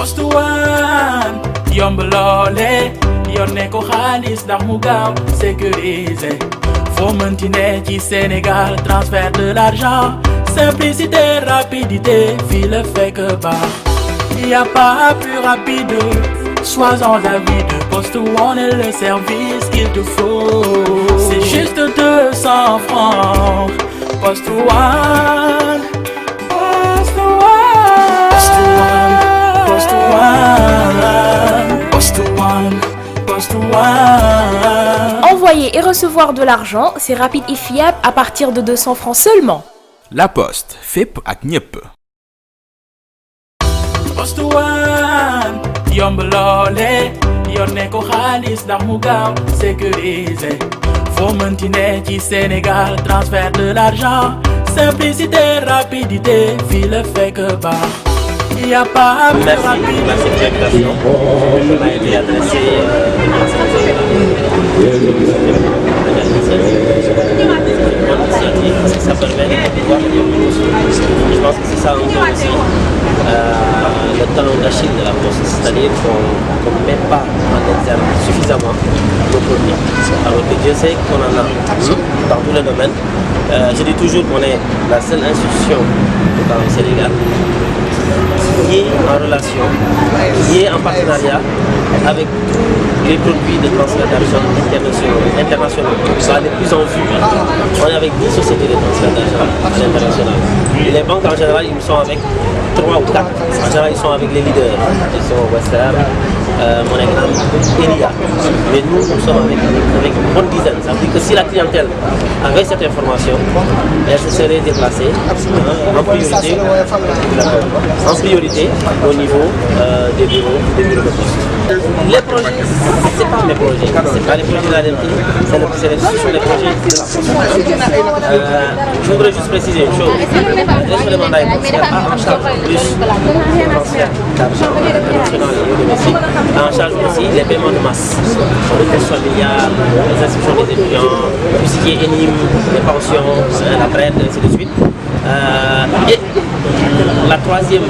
Post One yomb loole yónnee ko xaalis ndax mu gaaw sécurisé foo mënti ne ci Sénégal transfert de l'argent simplicité rapidité fii la fekk baax y a pas plus rapide sois-en avide Post One est le service qu'il te faut c'est juste 200 francs Post One Post One Post One Post One Post One. Envoyer et recevoir de l'argent, c'est rapide et fiable à partir de 200 francs seulement. La Poste, fépp ak ñépp. Post One yomb loole yónnee ko xaalis ndax mu gaaw sécurisé foo mënti ne ci Sénégal transfert de l'argent simplicité rapidité fii la fekk baax y a pas plus rapide. Merci pour l'invitation. On m'a été adressé parce que ça permet de pouvoir je pense que c'est ça un peu aussi le talon d'Achille de la Poste, c'est-à-dire qu'on ne met pas en exergue suffisamment nos produits. Alors que Dieu sait qu'on en a dans tous les domaines. Je dis toujours qu'on est la seule institution dans le Sénégal qui est en relation, qui est en partenariat avec les produits de transfert d'argent internationaux. Ça les plus en vue. On est avec 10 sociétés de transfert d'argent à l'international. Les banques en général, ils sont avec 3 ou 4. En général, ils sont avec les leaders. Ils sont Western, MoneyGram, Elia. Mais nous sommes avec une bonne dizaine. Ça veut dire que si la clientèle avait cette information, elle se serait déplacée en priorité au niveau des bureaux de poste. Les projets, c'est pas mes projets, c'est pas les projets de la DMT, c'est les projets de la Poste. Je voudrais juste préciser une chose. Le mandat est en charge plus le transfert d'argent international et domestique, en charge aussi les paiements de masse, les bourses familiales, les inscriptions des étudiants, tout ce qui est ENIM, les pensions, la retraite, ainsi de suite. Et la troisième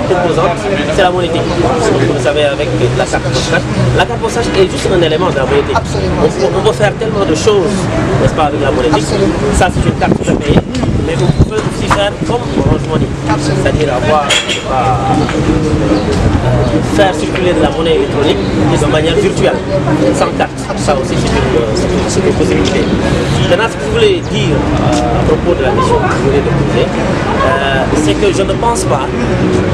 composante, c'est la monétique. Vous savez, avec la carte postage. La carte postage est juste un élément de la monétique. On peut faire tellement de choses, n'est-ce pas, avec la monétique. Ça, c'est une carte que je paye. Mais on peut aussi faire comme Orange Money, c'est-à-dire faire circuler de la monnaie électronique de manière virtuelle, sans carte. Ça aussi, c'est une possibilité. Maintenant, ce que je voulais dire à propos de la mission que vous venez de poser, c'est que je ne pense pas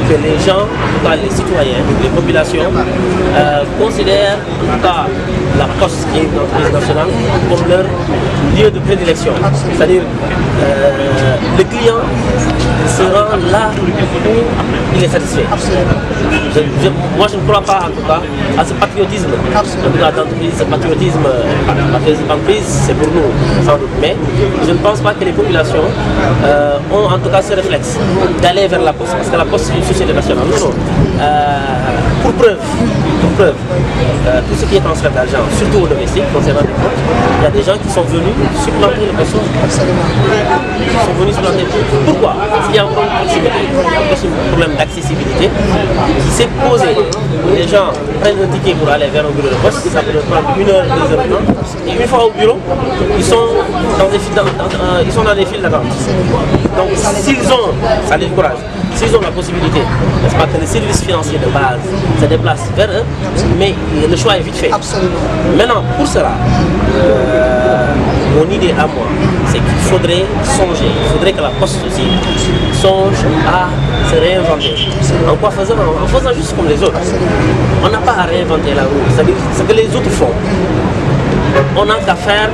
que les gens, en tout cas les citoyens, les populations, considèrent en tout cas la Poste, qui est une entreprise nationale, comme leur lieu de prédilection. C'est-à-dire le client se rend là où il est satisfait. Moi, je ne crois pas en tout cas à ce patriotisme. En tout cas, d'entreprise, ce patriotisme d'entreprise, c'est pour nous, sans doute. Mais je ne pense pas que les populations ont en tout cas ce réflexe d'aller vers la Poste, parce que la Poste c'est une société nationale. Non, non. Pour preuve, tout ce qui est transfert d'argent, surtout au domestique, concernant les comptes, il y a des gens qui sont venus supplanter le poste. Ils sont venus supplanter. Pourquoi? Parce qu'il y a un problème de proximité, un problème d'accessibilité qui s'est posé. Les gens prennent un ticket pour aller vers un bureau de poste, ça peut leur prendre 1 heure, 2 heures de temps. Et une fois au bureau, ils sont dans des files d'attente. Donc s'ils ont, ça les décourage, s'ils ont la possibilité, n'est-ce pas, que les services financiers de base se déplacent vers eux, mais le choix est vite fait. Absolument. Maintenant, pour cela, mon idée à moi, c'est qu'il faudrait songer, il faudrait que la Poste aussi songe à se réinventer. En quoi faisant? En faisant juste comme les autres. On n'a pas à réinventer la roue, c'est-à-dire ce que les autres font. On n'a qu'à faire,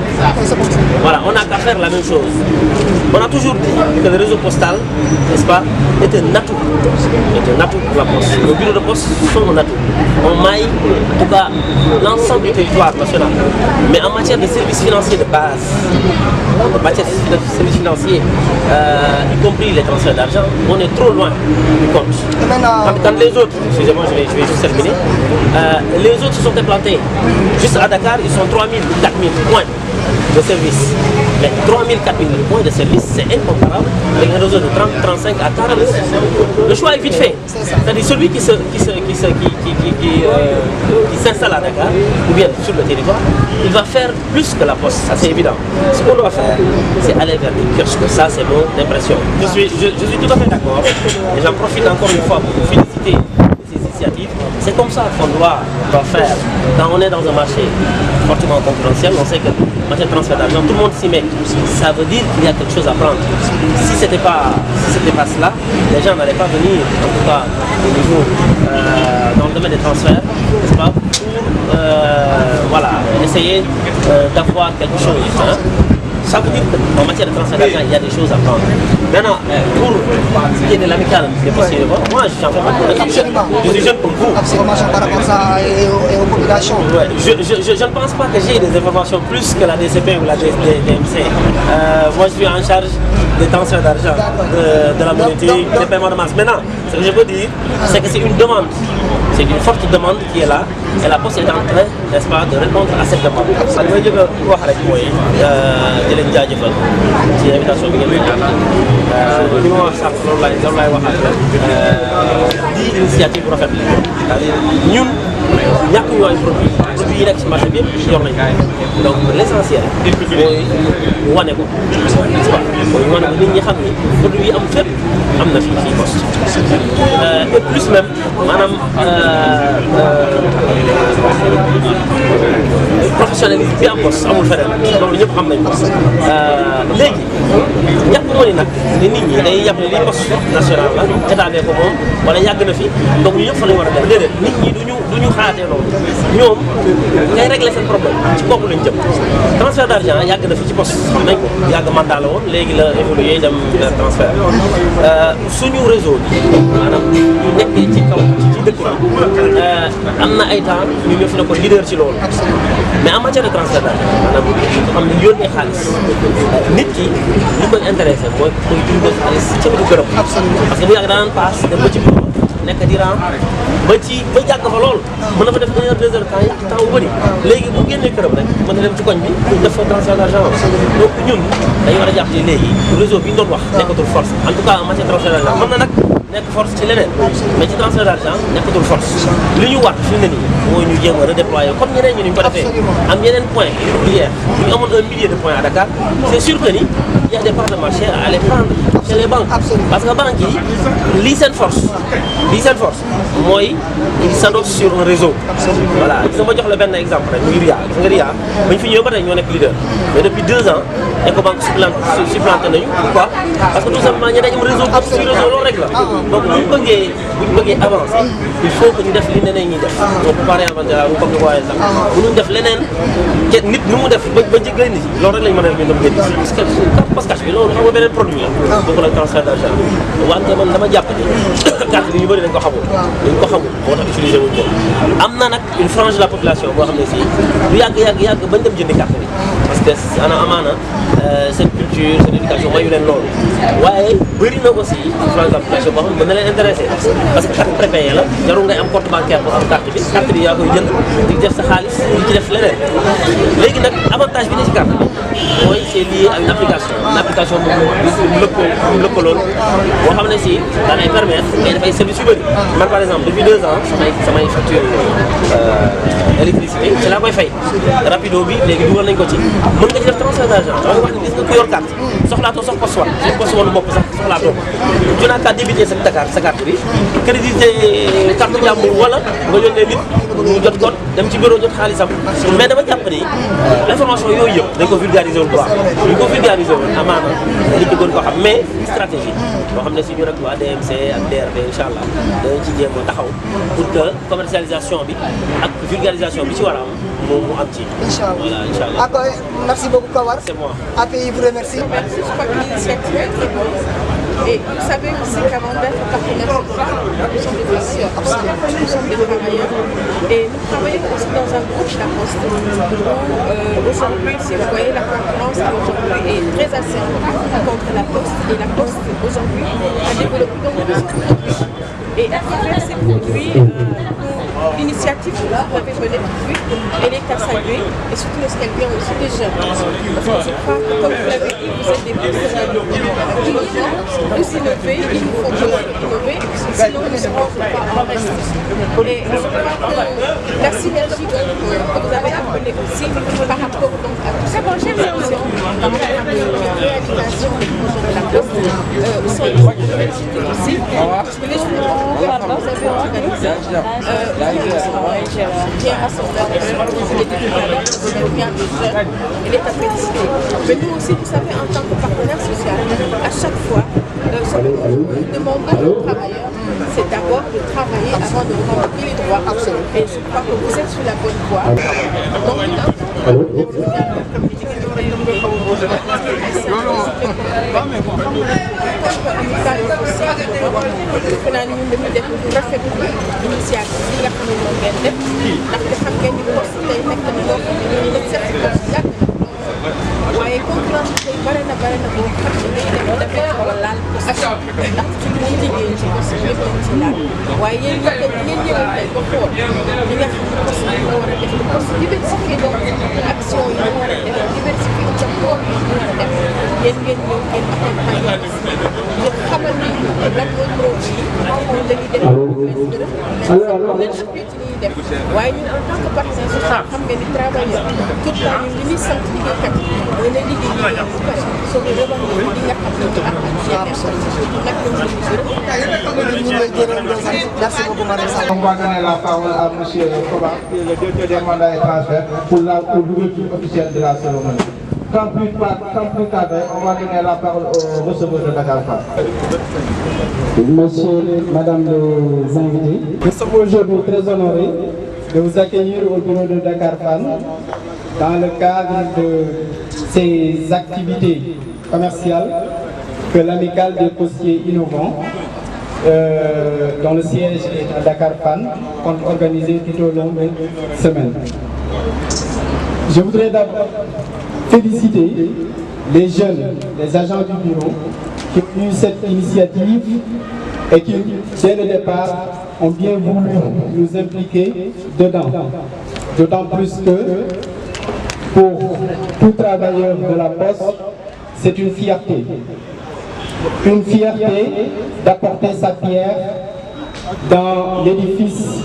voilà, on n'a qu'à faire la même chose. On a toujours dit que le réseau postal, n'est-ce pas, est un atout pour la Poste. Le bureau de poste sont un atout. On maille, en tout cas, l'ensemble du territoire national. Mais en matière de services financiers de base, en matière de services financiers, y compris les transferts d'argent, on est trop loin du compte. Quand les autres, excusez-moi, je vais juste terminer, les autres se sont implantés. Juste à Dakar, ils sont 3000, 4000 points. de service. Mais 3000, 4000 points de service, c'est incomparable avec un réseau de 30, 35 à 40. Le choix est vite fait. C'est-à-dire celui qui s'installe à Dakar ou bien sur le territoire, il va faire plus que la poste, ça c'est évident. Ce qu'on doit faire, c'est aller vers les kiosques. Ça, c'est mon impression. Je suis tout à fait d'accord et j'en profite encore une fois pour vous féliciter de ces initiatives. C'est comme ça qu'on doit faire. Quand on est dans un marché fortement concurrentiel, on sait que le marché de transfert d'argent, tout le monde s'y met. Ça veut dire qu'il y a quelque chose à prendre. Si ce n'était pas cela, les gens n'allaient pas venir, en tout cas au niveau, dans le domaine des transferts, n'est-ce pas, pour voilà, essayer d'avoir quelque chose. Hein. Ça veut dire qu'en matière de transfert d'argent, il y a des choses à prendre. Maintenant, pour ce qui est de l'amicale des possibles, moi j'en fais pas de. Je suis jeune comme vous. Absolument, par rapport à ça et aux populations. Ouais, je ne pense pas que j'ai des informations plus que la DCP ou la DMC. Moi je suis en charge des transferts d'argent, de la monétique, des paiements de masse. Maintenant, ce que je veux dire, c'est que c'est une demande. C'est une forte demande qui est là. Et la Poste est en train, n'est-ce pas, de répondre à cette demande. Ça veut dire que leen jaajëfal ci invitation bi ngeen li ma wax sax loolu laay waxaat di initiative bu rafet la c'est-à-dire ñun ñàkk ñu ay produits yi nekk ci marché bi yëpp yor nañ donc l'essentiel mooy wane ko n'est-ce pas mooy wane ko nit ñi xam ni produits yi am fépp am na fii Poste et plus même maanaam professionnalisme bi am Poste amul feneen loolu ñëpp xam nañ ko léegi ñàkk moo ni nag ne nit ñi day yàpp ne lii Poste national la état bee ko moom wala yàgg na fi donc ñu ñëpp fa lañ war a def déedéet nit ñi duñu xaatee loolu ñoom ngay régler seen problème ci kooku lañ jëm transfert d'argent yàgg na fi ci Poste xam nañ ko yàgg mandat la woon léegi la évolué dem vers transfert suñu réseau bi maanaam ñu nekkee ci kaw ci dëkk bi am na ay temps ñu ñëw fi ne ko leader ci loolu mais en matière de transfert d'argent maanaam xam ne yónnee xaalis nit ki li koy intéressé mooy koy dundal xaalis ca wetu gërëm parce que bu yàgg daan paas dem ba ci nekk di ram ba jàgg fa lool mën na fa def 1 heure 2 heures temps bu bëri léegi bu génnee këram rek mën na dem ci koñ bi def fa transfert d'argent donc ñun dañu war a jàpp ci léegi réseau bi ñu doon wax nekkatul force en tout cas en matière de transfert d'argent mën na nag nekk force ci leneen mais ci transfert d'argent nekkatul force li ñu war fi mu ne nii mooy ñu jéem a redéployer comme ñeneen ñi ñu ko defee am yeneen point hier bu ñu amoon 1 millier de points à Dakar c'est sûr que ni il y a des parts de marché à aller prendre chez les banques parce que banques yi lii seen force mooy ils s'endossent sur un réseau voilà gis nga ma jox la benn exemple rek muy RIA gis nga RIA bañ fi ñëw ba tey ñoo nekk leader mais depuis 2 ans Ecobank supplanté nañu pourquoi parce que tout simplement ñi dañ am réseau ci réseau loolu rek la donc bu ñu bëggee avancer il faut que ñu def li neneen ñuy def on peut pas réinventer la roue comme ni ko waxee sax mënuñ def leneen nit nu mu def ba jëgleen ci loolu rek lañ mën a def ñu dem génn parce que poste cash bi loolu xam nga beneen produit la bokk la transfert d'argent wante man dama jàpp ni carte bi ñu bëri dañ ko xamul moo tax utiliser wuñ ko am na nag une frange de la population boo xam ne si du yàgg bañ dem jëndi carte bi parce que amaana seen culture seen éducation mayu leen loolu waaye bëri na aussi frange de la population boo xam ne mën na leen intéressé parce que carte prépayée la jarul ngay am compte bancaire pour am carte bi yaa koy jënd di def sa xaalis di ci def leneen léegi nag avantage bi ne ci carte bi mooy c'est lié à une application bu lëkkaloon boo xam ne si da lay permettre ngay def ay services yu bëri man par exemple depuis 2 ans samay facture électricité ci laa koy fay rapido bi léegi dugal nañ ko ci mën nga ci def transfert d'argent dama wax ne gis nga ku yor carte soxlaatoo sax poste wan bopp sax soxlaatoo ko tu n'as qu'à débiter sa Dakar sa carte bi crédité carte jàmbur wala nga yónnee nit mu jot code dem ci bureau jot xaalisam mais dama jàpp ni information yooyu yëpp dañ ko vulgariser wul quoi ñu ko vulgariser wul amaana li ci gën ko xam mais stratégie boo xam ne si ñu rek waa DMC ak DRD incha allah dañ ci jéem a taxaw pour que commercialisation bi ak vulgarisation bi ci war a am mu am ci. Voilà, incha allah. Merci beaucoup Kawar. C'est moi. API vous remercie. Merci, je crois que l'initiative est très bonne. Et vous savez aussi qu'avant d'être partenaire social, nous sommes des travailleurs. Nous sommes des travailleurs. Et nous travaillons aussi dans un groupe, la Poste, où aujourd'hui, si vous voyez, la concurrence aujourd'hui est très acerbe contre la Poste. Et la Poste, aujourd'hui, a développé donc des produits. Et à travers ces produits, l'initiative que vous avez menée depuis, elle est à saluer et surtout est-ce qu'elle vient aussi des jeunes. Parce que je crois que, comme vous l'avez dit, vous êtes des personnels innovants, plus innovés, il nous faut innover, sinon nous serons pas en reste. Et je crois que la synergie que vous avez amenée aussi par rapport donc, à tout ça, par rapport à la réalisation des projets de la poste, sont des universités aussi, parce que les journaux que vous avez organisés, bien à son heure, il était tout à l'heure, c'est bien des jeunes, il est apprécié. Mais nous aussi, vous savez, en tant que partenaire social, à chaque fois, ce que nous demandons aux travailleurs, c'est d'abord de travailler avant de revendiquer les droits. Et je crois que vous êtes sur la bonne voie. Donc, waaye concurrence bi bare na boo xam ne day dem dafay xaw a laal action ndax ci ñuy liggéey ci poste bi yëpp lañ ci laal waaye yéen ñi tey ngeen ñëwoon tey ba xool li nga xam ne poste bi moo war a def poste diversifié donc action yi moo war a def diversifié itam tool yi moo war a def yéen ngeen ñëw ngeen accompagné ngeen xamal ni lan mooy produit yi dañuy def leen gërëm leen appui ci ñuy def waaye ñun en tant que partenaire social xam nga ni travailleur tout le temps ñun li ñuy sant liggéeykat yi mooy na liggéey soo ko revenir li nga xam ne ci ak nag Merci beaucoup, Madame. On va donner la parole à M. Koba, qui est le directeur des mandats et transferts, pour l'ouverture officielle de la cérémonie. Sans plus tarder, on va donner la parole au receveur de Dakar Fan. Monsieur, Madame les invités, nous sommes aujourd'hui très honorés de vous accueillir au bureau de Dakar Fan dans le cadre de ces activités commerciales que l'amicale des postiers innovants, dont le siège est à Dakar Fan, compte organiser tout au long de semaine. Je voudrais d'abord féliciter les jeunes, les agents du bureau qui ont eu cette initiative et qui, dès le départ, ont bien voulu nous impliquer dedans. D'autant plus que, pour tout travailleur de la Poste, c'est une fierté. Une fierté d'apporter sa pierre dans l'édifice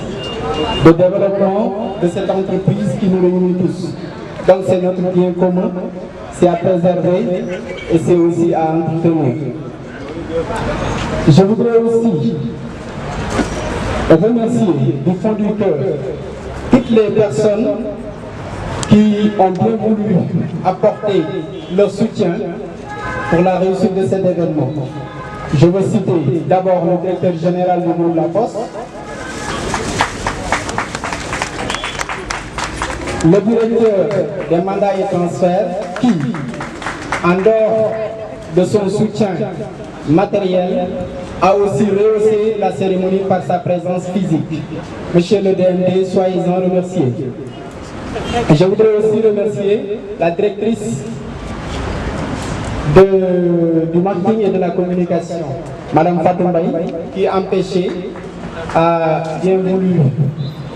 de développement de cette entreprise qui nous réunit tous. Donc c'est notre bien commun, c'est à préserver et c'est aussi à entretenir. Je voudrais aussi remercier du fond du cœur toutes les personnes qui ont bien voulu apporter leur soutien pour la réussite de cet événement. Je veux citer d'abord le directeur général du groupe La Poste, le directeur des mandats et transferts qui, en dehors de son soutien matériel, a aussi rehaussé la cérémonie par sa présence physique. Monsieur le DMD, soyez-en remerciés. Je voudrais aussi remercier la directrice du marketing et de la communication, Madame Fatombaï, qui empêché a bien voulu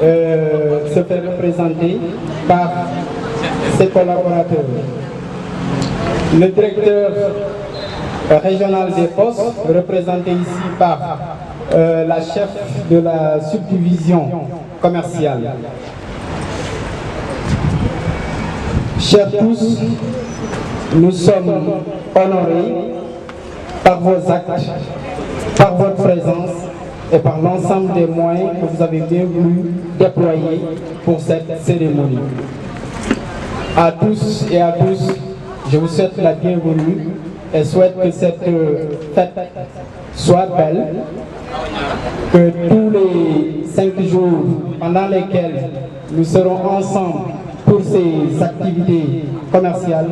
se faire représenter par ses collaborateurs. Le directeur régional des postes, représenté ici par la chef de la subdivision commerciale. Chers tous, nous sommes honorés par vos actes, par votre présence et par l'ensemble des moyens que vous avez bien voulu déployer pour cette cérémonie. À tous et à tous, je vous souhaite la bienvenue et souhaite que cette fête soit belle, que tous les 5 jours pendant lesquels nous serons ensemble pour ces activités commerciales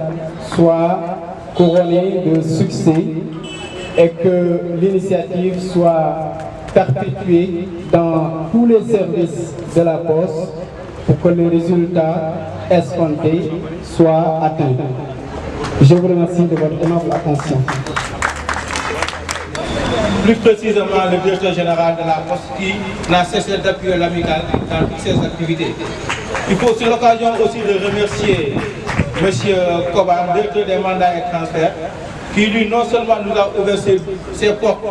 soient couronnés de succès et que l'initiative soit perpétuée dans tous les services de la Poste pour que le résultat escompté soit atteint. Je vous remercie de votre aimable attention. plus précisément le directeur général de la Poste qui n'a cessé d'appuyer l'amicale dans toutes ses activités. Il faut sur l'occasion aussi de remercier M. Koba, directeur des mandats et transferts, qui lui non seulement nous a ouvert ses portes,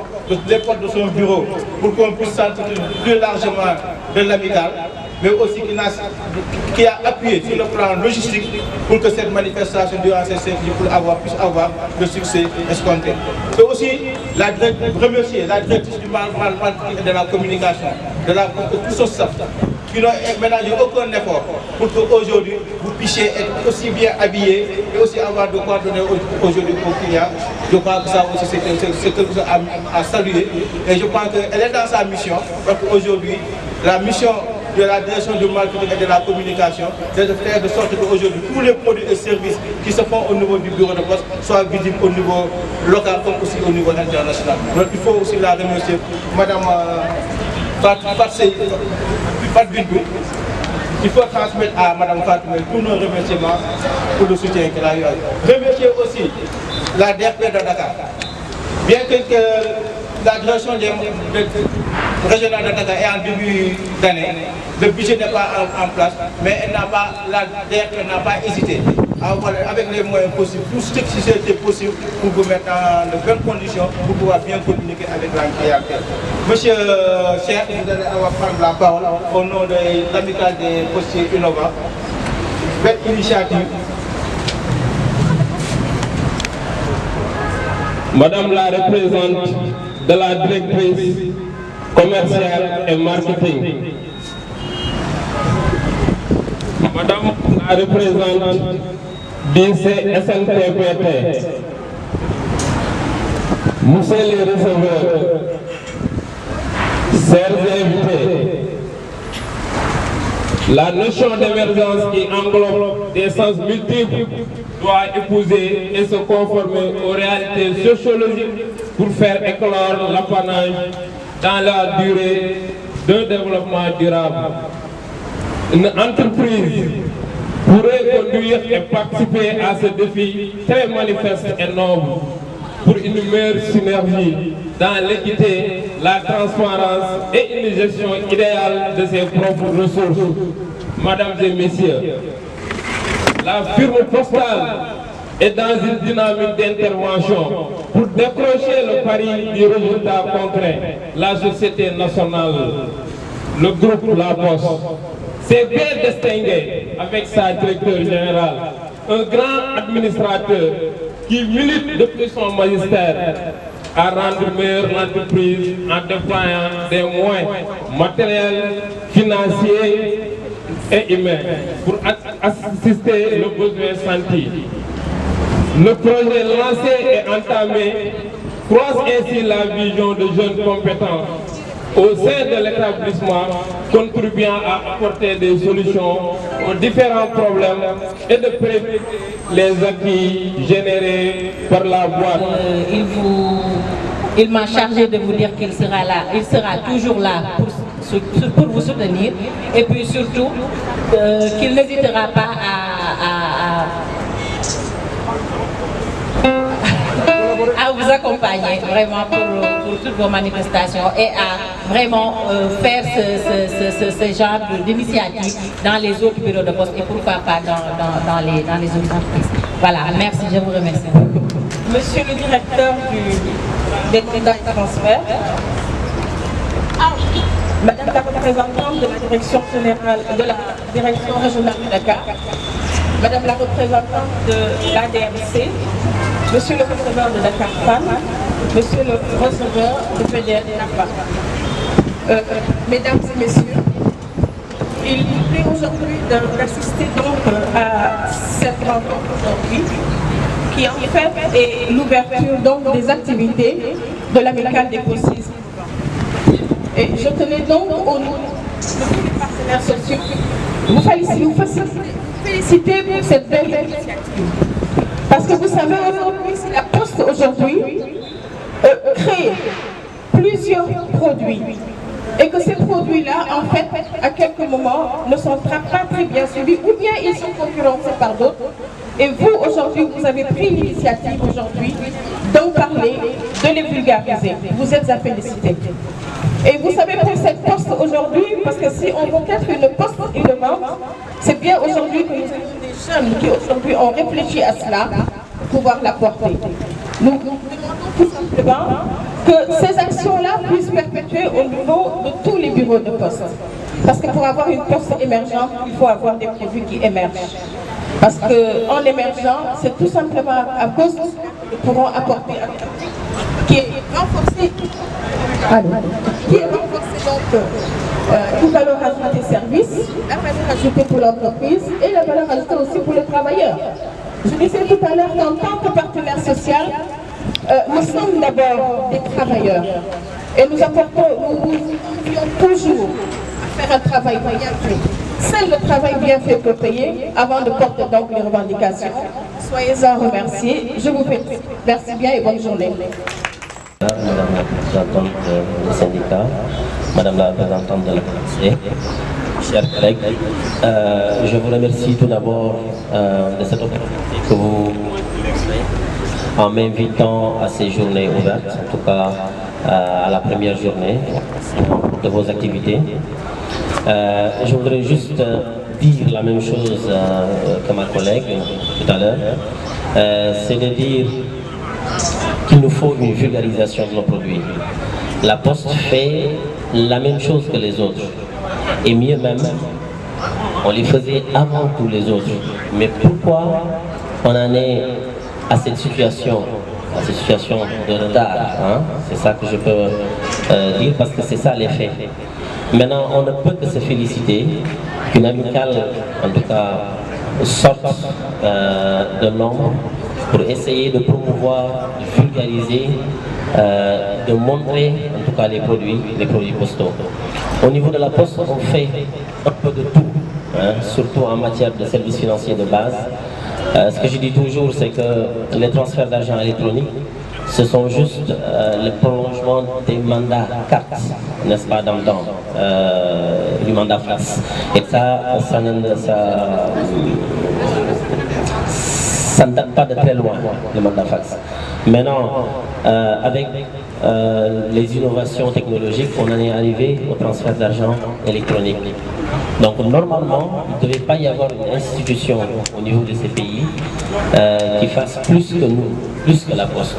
les portes de son bureau pour qu'on puisse s'entretenir plus largement de l'amicale, mais aussi qui a appuyé sur le plan logistique pour que cette manifestation durant ces 5 jours puisse avoir le succès escompté. Et aussi remercier la directrice du marketing et de la communication, de tout son staff, qui n'ont ménagé aucun effort pour qu'aujourd'hui vous puissiez être aussi bien habillés et aussi avoir de quoi donner aujourd'hui aux clients. Je crois que ça aussi c'est quelque chose à saluer et je pense qu'elle est dans sa mission parce qu'aujourd'hui la mission de la direction du marketing et de la communication, c'est de faire de sorte qu'aujourd'hui tous les produits et services qui se font au niveau du bureau de poste soient visibles au niveau local comme aussi au niveau international. Donc il faut aussi la remercier, Madame Fatou Bintou. Il faut transmettre à Madame Fatou tous nos remerciements pour le soutien qu'elle a eu. Remercier aussi la DRP de Dakar. Bien que la direction régionale de Dakar est en début d'année, le budget n'est pas en place, mais la DRP n'a pas hésité à avoir avec les moyens possibles, tout ce qui était possible pour vous mettre dans de bonnes conditions pour pouvoir bien communiquer avec la clientèle. Monsieur Cheikh, vous allez avoir prendre la parole au nom de l'amicale des postiers innovants. Belle initiative. Madame la représentante de la directrice commerciale et marketing, Madame la représentante du SNTPT, Monsieur les receveurs, chers invités, la notion d'émergence qui englobe des sens multiples doit épouser et se conformer aux réalités sociologiques pour faire éclore l'apanage dans la durée d'un développement durable. Une entreprise pourrait conduire et participer à ce défi très manifeste et noble pour une meilleure synergie dans l'équité, la transparence et une gestion idéale de ses propres ressources. Mesdames et messieurs, la firme postale est dans une dynamique d'intervention pour décrocher le pari du résultat concret. La société nationale, le groupe La Poste, s'est bien distingué avec sa directeur générale, un grand administrateur qui milite depuis son magistère à rendre meilleure l'entreprise en déployant des moyens matériels, financiers et humains pour assister le besoin senti. Le projet lancé et entamé croise ainsi la vision de jeunes compétents au sein de l'établissement, contribuant à apporter des solutions aux différents problèmes et de prévenir les acquis générés par la boîte. Il m'a chargé de vous dire qu'il sera là, il sera toujours là pour vous soutenir et puis surtout qu'il n'hésitera pas à vous accompagner vraiment pour toutes vos manifestations et à vraiment faire ce genre d'initiative dans les autres bureaux de poste et pourquoi pas dans les autres entreprises. Voilà, merci, je vous remercie. Monsieur le directeur des mandats et transferts, Madame la représentante de la direction générale de la direction régionale de Dakar, Madame la représentante de l'ADMC, Monsieur le receveur de Dakar FAN, Monsieur le receveur de PDL NAPA. Mesdames et messieurs, il nous plaît aujourd'hui d'assister donc à cette rencontre aujourd'hui, qui en fait est l'ouverture donc des activités de l'amicale des postiers. Et je tenais donc au nom de tous les partenaires sociaux vous féliciter pour cette belle initiative. Parce que vous savez aujourd'hui, si la Poste aujourd'hui crée plusieurs produits et que ces produits-là, en fait, à quelques moments, ne sont pas très bien suivis ou bien ils sont concurrencés par d'autres. Et vous, aujourd'hui, vous avez pris l'initiative aujourd'hui d'en parler, de les vulgariser. Vous êtes à féliciter. Et vous savez, pour cette poste aujourd'hui, parce que si on veut être une poste innovante, c'est bien aujourd'hui que nous avons des jeunes qui aujourd'hui ont réfléchi à cela pour pouvoir la porter. Nous demandons tout simplement que ces actions-là puissent perpétuer au niveau de tous les bureaux de poste. Parce que pour avoir une poste émergente, il faut avoir des produits qui émergent. Parce qu'en émergeant, c'est tout simplement à cause de ce que nous pourrons apporter qui est renforcé. Qui est renforcé donc une valeur ajoutée service, la valeur ajoutée pour l'entreprise et la valeur ajoutée aussi pour le travailleur. Je disais tout à l'heure qu'en tant que partenaire social, nous sommes d'abord des travailleurs et nous confions toujours à faire un travail bien fait. Seul le travail bien fait peut payer avant de porter donc les revendications. Soyez-en remerciés. Je vous remercie bien et bonne journée. Madame la représentante du syndicat, Madame la représentante de la PNC, chers collègues, je vous remercie tout d'abord de cette opportunité que vous en m'invitant à ces journées ouvertes, en tout cas à la première journée de vos activités. Je voudrais juste dire la même chose que ma collègue tout à l'heure, c'est de dire qu'il nous faut une vulgarisation de nos produits. La Poste fait la même chose que les autres, et mieux même, on les faisait avant tous les autres. Mais pourquoi on en est à cette situation de retard, hein? C'est ça que je peux dire, parce que c'est ça l'effet. Maintenant, on ne peut que se féliciter qu'une amicale, en tout cas, sorte de nombre pour essayer de promouvoir, de vulgariser, de montrer en tout cas les produits postaux. Au niveau de la Poste, on fait un peu de tout, hein, surtout en matière de services financiers de base. Ce que je dis toujours, c'est que les transferts d'argent électroniques, ce sont juste le prolongement des mandats cartes, n'est-ce pas, dans le temps, du mandat fax. Et ça ne date pas de très loin, le mandat fax. Maintenant, avec les innovations technologiques, on en est arrivé au transfert d'argent électronique. Donc normalement, il ne devait pas y avoir une institution au niveau de ces pays qui fasse plus que nous, plus que la Poste.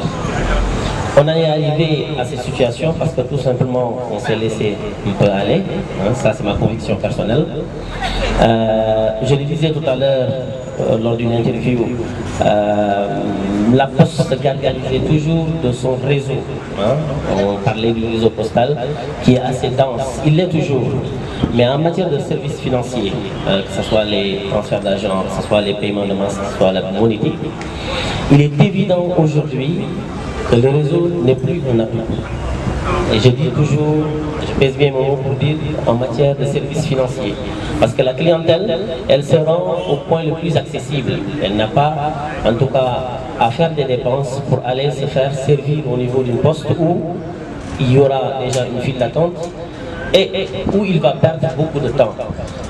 On en est arrivé à ces situations parce que tout simplement on s'est laissé un peu aller, hein, ça c'est ma conviction personnelle. Je le disais tout à l'heure lors d'une interview, la Poste se gargarisait toujours de son réseau, hein. On parlait du réseau postal qui est assez dense, il l'est toujours. Mais en matière de services financiers, que ce soit les transferts d'argent, que ce soit les paiements de masse, que ce soit la monétique, il est évident aujourd'hui que le réseau n'est plus un atout. Et je dis toujours, je pèse bien mon mot pour dire en matière de services financiers. Parce que la clientèle, elle se rend au point le plus accessible. Elle n'a pas, en tout cas, à faire des dépenses pour aller se faire servir au niveau d'une poste où il y aura déjà une file d'attente et où il va perdre beaucoup de temps.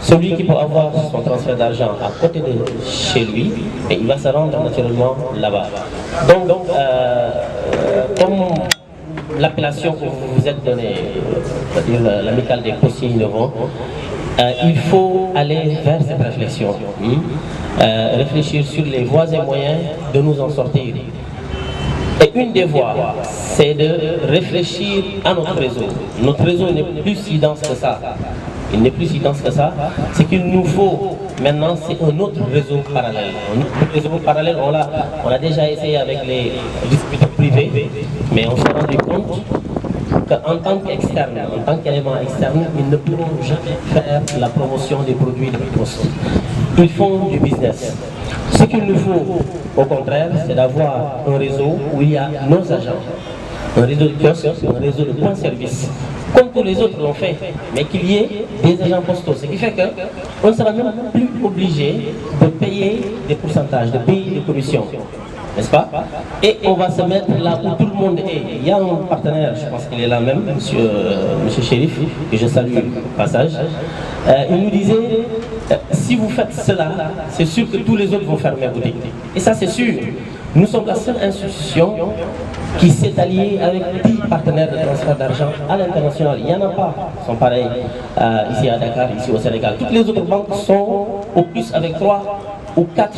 Celui qui peut avoir son transfert d'argent à côté de chez lui, et il va se rendre naturellement là-bas. Donc, comme l'appellation que vous vous êtes donnée, c'est-à-dire l'amicale des postiers innovants, il faut aller vers cette réflexion, réfléchir sur les voies et moyens de nous en sortir. Et une des voies, c'est de réfléchir à notre réseau. Notre réseau n'est plus si dense que ça. Il n'est plus si dense que ça. Ce qu'il nous faut maintenant, c'est un autre réseau parallèle. Un autre réseau parallèle, on a déjà essayé avec les distributeurs privés, mais on s'est rendu compte qu'en tant qu'externe, en tant qu'élément externe, ils ne pourront jamais faire la promotion des produits de Poste. Ils font du business. Ce qu'il nous faut, au contraire, c'est d'avoir un réseau où il y a nos agents, un réseau de kiosques, un réseau de points de service, comme tous les autres l'ont fait, mais qu'il y ait des agents postaux. Ce qui fait qu'on ne sera même plus obligé de payer des pourcentages, de payer des commissions, n'est-ce pas? Et on va se mettre là où tout le monde est. Il y a un partenaire, je pense qu'il est là même, monsieur Chérif, que je salue au passage. Il nous disait, si vous faites cela, c'est sûr que tous les autres vont fermer boutique. Et ça c'est sûr. Nous sommes la seule institution qui s'est allié avec 10 partenaires de transfert d'argent à l'international. Il n'y en a pas qui sont pareils ici à Dakar, ici au Sénégal. Toutes les autres banques sont au plus avec 3 ou 4,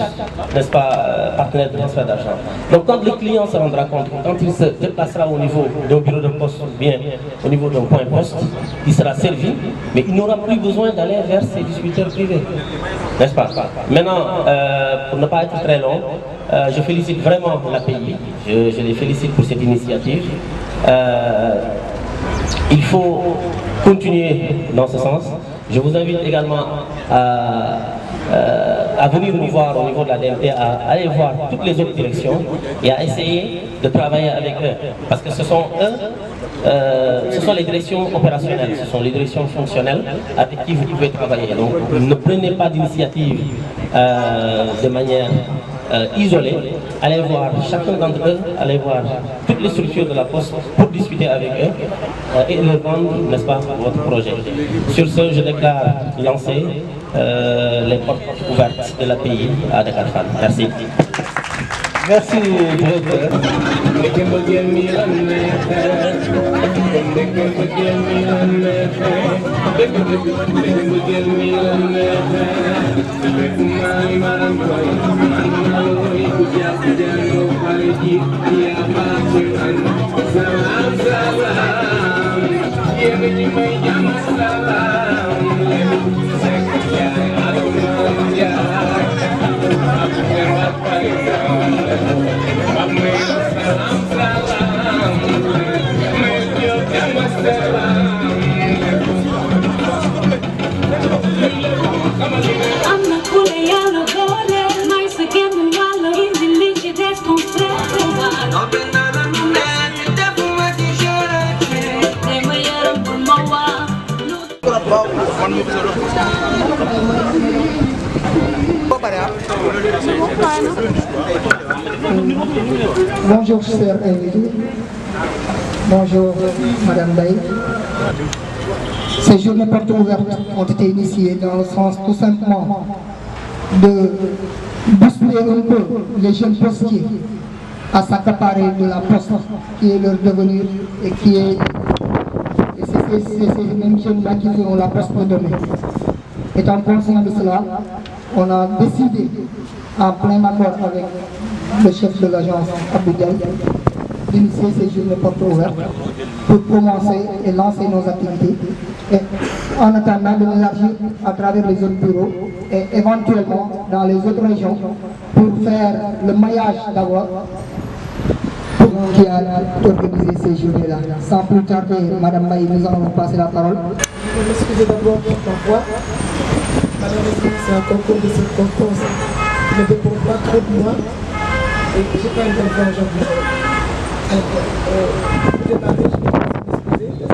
n'est-ce pas, partenaires de transfert d'argent. Donc quand le client se rendra compte, quand il se déplacera au niveau d'un bureau de poste ou bien au niveau d'un point poste, il sera servi, mais il n'aura plus besoin d'aller vers ses distributeurs privés, n'est-ce pas? Maintenant, pour ne pas être très long, je félicite vraiment l'API, je les félicite pour cette initiative. Il faut continuer dans ce sens. Je vous invite également à venir nous voir au niveau de la DMT, à aller voir toutes les autres directions et à essayer de travailler avec eux. Parce que ce sont eux, ce sont les directions opérationnelles, ce sont les directions fonctionnelles avec qui vous pouvez travailler. Donc ne prenez pas d'initiative de manière isolée, allez voir chacun d'entre eux, allez voir toutes les structures de la Poste pour discuter avec eux et leur vendre, n'est-ce pas, votre projet. Sur ce, je déclare lancer les portes ouvertes de l'API à Dakar Fan. Merci. Merci, directeur. Bonjour chers invités, bonjour Madame Baye. Ces journées portes ouvertes ont été initiées dans le sens tout simplement de bousculer un peu les jeunes postiers à s'accaparer de la poste qui est leur devenir et qui est ces mêmes jeunes-là qui feront la poste de demain. Étant conscient de cela, on a décidé, en plein accord avec le chef de l'agence Abdou Diaye, d'initier ces journées portes ouvertes pour commencer et lancer nos activités. Et en attendant de l'élargir à travers les autres bureaux et éventuellement dans les autres régions pour faire le maillage d'abord qui a organisé ces journées-là. Sans plus tarder, Madame Baye, nous allons vous passer la parole. Je m'excuse d'abord pour ma voix. Malheureusement, c'est un concours de circonstances qui ne dépend pas trop de moi. Et je n'ai pas une bonne voix aujourd'hui. Pour démarrer, je vais m'excuser parce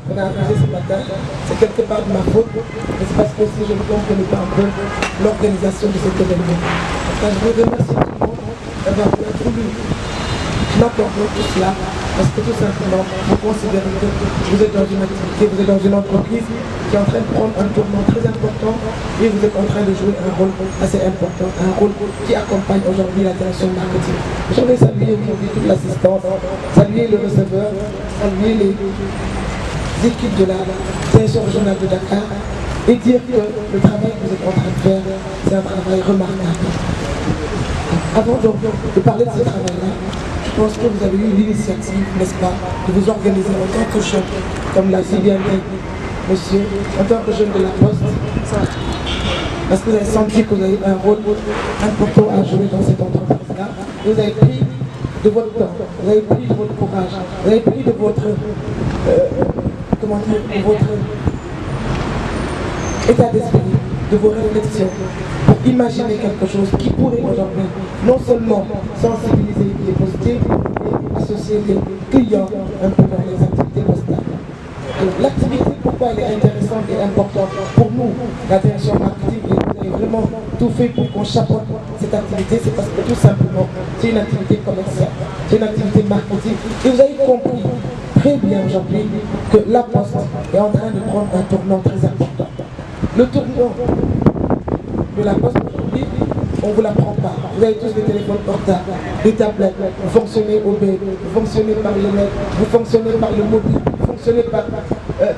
qu'on a arrangé ce matin. C'est quelque part de ma faute, mais c'est parce que aussi je ne comprenais pas un peu l'organisation de cet événement. Enfin, je vous remercie tout le monde d'avoir voulu m'accorder tout cela. Parce que tout simplement, vous considérez que vous êtes dans une activité, vous êtes dans une entreprise qui est en train de prendre un tournant très important et vous êtes en train de jouer un rôle assez important, un rôle qui accompagne aujourd'hui la direction marketing. Je voudrais saluer aujourd'hui toute l'assistance, saluer le receveur, saluer les équipes de la direction régionale de Dakar et dire que le travail que vous êtes en train de faire, c'est un travail remarquable. Avant donc de parler de ce travail-là, je pense que vous avez eu l'initiative, n'est-ce pas, de vous organiser en tant que jeune, comme l'a si bien dit monsieur, en tant que jeune de la Poste, parce que vous avez senti que vous avez un rôle important à jouer dans cette entreprise-là. Vous avez pris de votre temps, vous avez pris de votre courage, vous avez pris de votre, comment dire, de votre état d'esprit, de vos réflexions, pour imaginer quelque chose qui pourrait aujourd'hui non seulement sensibiliser les postiers, mais associer les clients un peu dans les activités postales. L'activité, pourquoi elle est intéressante et importante pour nous, la direction marketing, et vous avez vraiment tout fait pour qu'on chapeaute cette activité, c'est parce que tout simplement, c'est une activité commerciale, c'est une activité marketing. Et vous avez compris très bien aujourd'hui que la Poste est en train de prendre un tournant très important. Le tournant de la Poste aujourd'hui, on ne vous l'apprend pas. Vous avez tous des téléphones portables, des tablettes, vous fonctionnez au B, vous fonctionnez par le net, vous fonctionnez par le mobile, vous fonctionnez par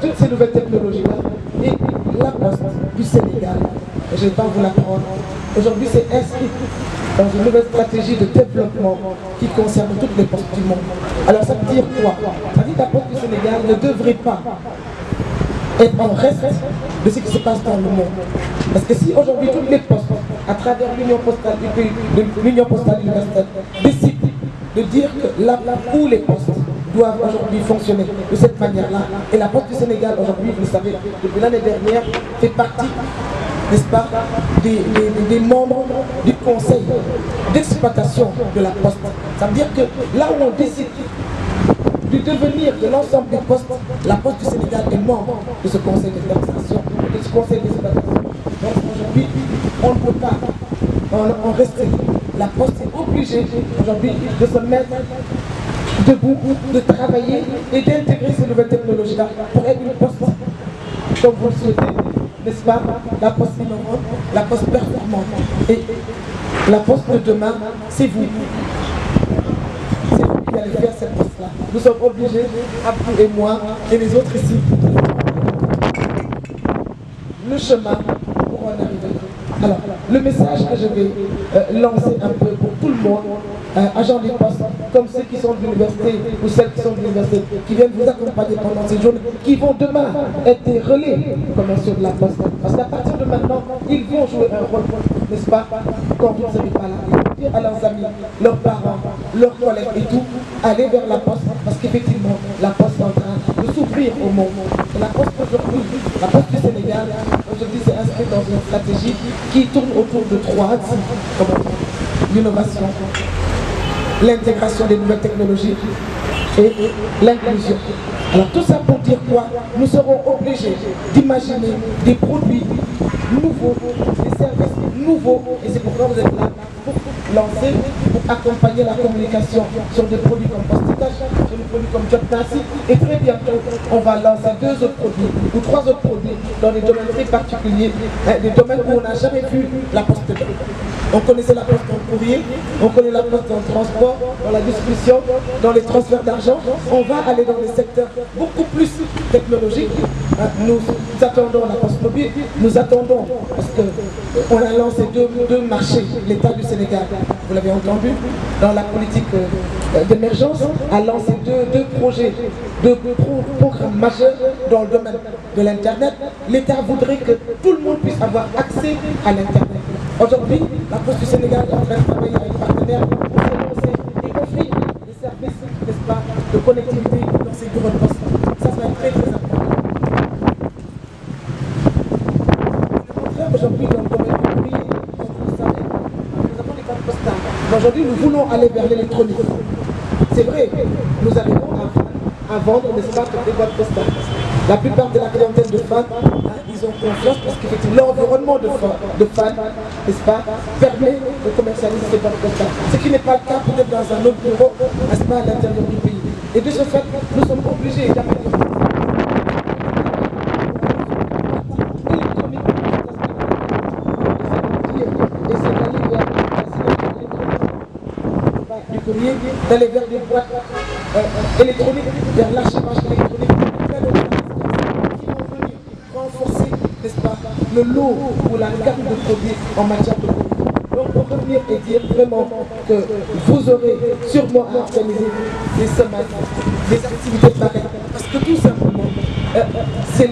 toutes ces nouvelles technologies-là. Et la Poste du Sénégal, je ne vais pas vous l'apprendre, aujourd'hui c'est inscrit dans une nouvelle stratégie de développement qui concerne toutes les postes du monde. Alors ça veut dire quoi? Ça veut dire que la Poste du Sénégal ne devrait pas être en reste de ce qui se passe dans le monde. Parce que si aujourd'hui toutes les postes, à travers l'Union postale du pays, l'Union postale universelle, décident de dire que là où les postes doivent aujourd'hui fonctionner de cette manière-là, et la Poste du Sénégal aujourd'hui, vous le savez, depuis l'année dernière, fait partie, n'est-ce pas, des membres du conseil d'exploitation de la Poste. Ça veut dire que là où on décide du devenir de l'ensemble des postes, la Poste du Sénégal est membre de ce conseil d'exploitation, de ce conseil d'exploitation. Donc aujourd'hui, on ne peut pas en rester. La Poste est obligée aujourd'hui de se mettre debout, de travailler et d'intégrer ces nouvelles technologies-là pour être une poste, comme vous le souhaitez, n'est-ce pas, la Poste innovante, la Poste performante. Et la Poste de demain, c'est vous. C'est vous qui allez faire cette poste-là. Nous sommes obligés, Abdou et moi, et les autres ici, le chemin pour en arriver. Alors, le message que je vais lancer un peu pour tout le monde, agents des postes, comme ceux qui sont de l'université ou celles qui sont de l'université, qui viennent vous accompagner pendant ces journées, qui vont demain être des relais commerciaux de la Poste. Parce qu'à partir de maintenant, ils vont jouer un rôle, n'est-ce pas, quand vous ne serez pas là. Ils vont dire à leurs amis, leurs parents, leurs collègues et tout, aller vers la Poste, parce qu'effectivement, la Poste est en train de s'ouvrir au monde. Et la Poste aujourd'hui, la Poste du Sénégal, aujourd'hui c'est inscrit dans une stratégie qui tourne autour de 3 axes, comme l'innovation, l'intégration des nouvelles technologies et l'inclusion. Alors tout ça pour dire quoi? Nous serons obligés d'imaginer des produits nouveaux, des services nouveaux, et c'est pourquoi vous êtes là, pour lancer, pour accompagner la communication sur des produits comme Postitage, sur des produits comme Jotnasi, et très bientôt on va lancer 2 autres produits ou 3 autres produits dans des domaines très particuliers, des domaines où on n'a jamais vu la Poste. On connaissait la Poste dans le courrier, on connaît la Poste dans le transport, dans la distribution, dans les transferts d'argent. On va aller dans des secteurs beaucoup plus technologiques. Nous attendons la Poste mobile, nous attendons, parce qu'on a lancé deux marchés, l'État du Sénégal, vous l'avez entendu, dans la politique d'émergence, a lancé deux projets, 2 programmes majeurs dans le domaine de l'Internet. L'État voudrait que tout le monde puisse avoir accès à l'Internet. Aujourd'hui, la Poste du Sénégal est en train de travailler avec partenaires pour lancer et offrir des services, n'est-ce pas, de connectivité dans ces bureaux de poste. Ça va être très très important. Aujourd'hui, dans le domaine du courrier, comme vous le savez, nous avons des cartes postales. Aujourd'hui, nous voulons aller vers l'électronique. C'est vrai, nous arrivons à vendre, n'est-ce pas, des boîtes postales. La plupart de la clientèle de fans, ils ont confiance parce qu'effectivement l'environnement de fans, n'est-ce pas, permet de commercialiser ces boîtes postales. Ce qui n'est pas le cas peut-être dans un autre bureau, n'est-ce pas, à l'intérieur du pays. Et de ce fait, nous sommes obligés d'améliorer. Du courrier, d'aller vers des boîtes électroniques, vers l'archivage électronique, qui vont venir renforcer, n'est-ce pas, le lot ou la gamme de produits en matière de courrier. Donc pour revenir et dire vraiment que vous aurez sûrement à organiser des semaines, des activités pareilles, parce que tout simplement, c'est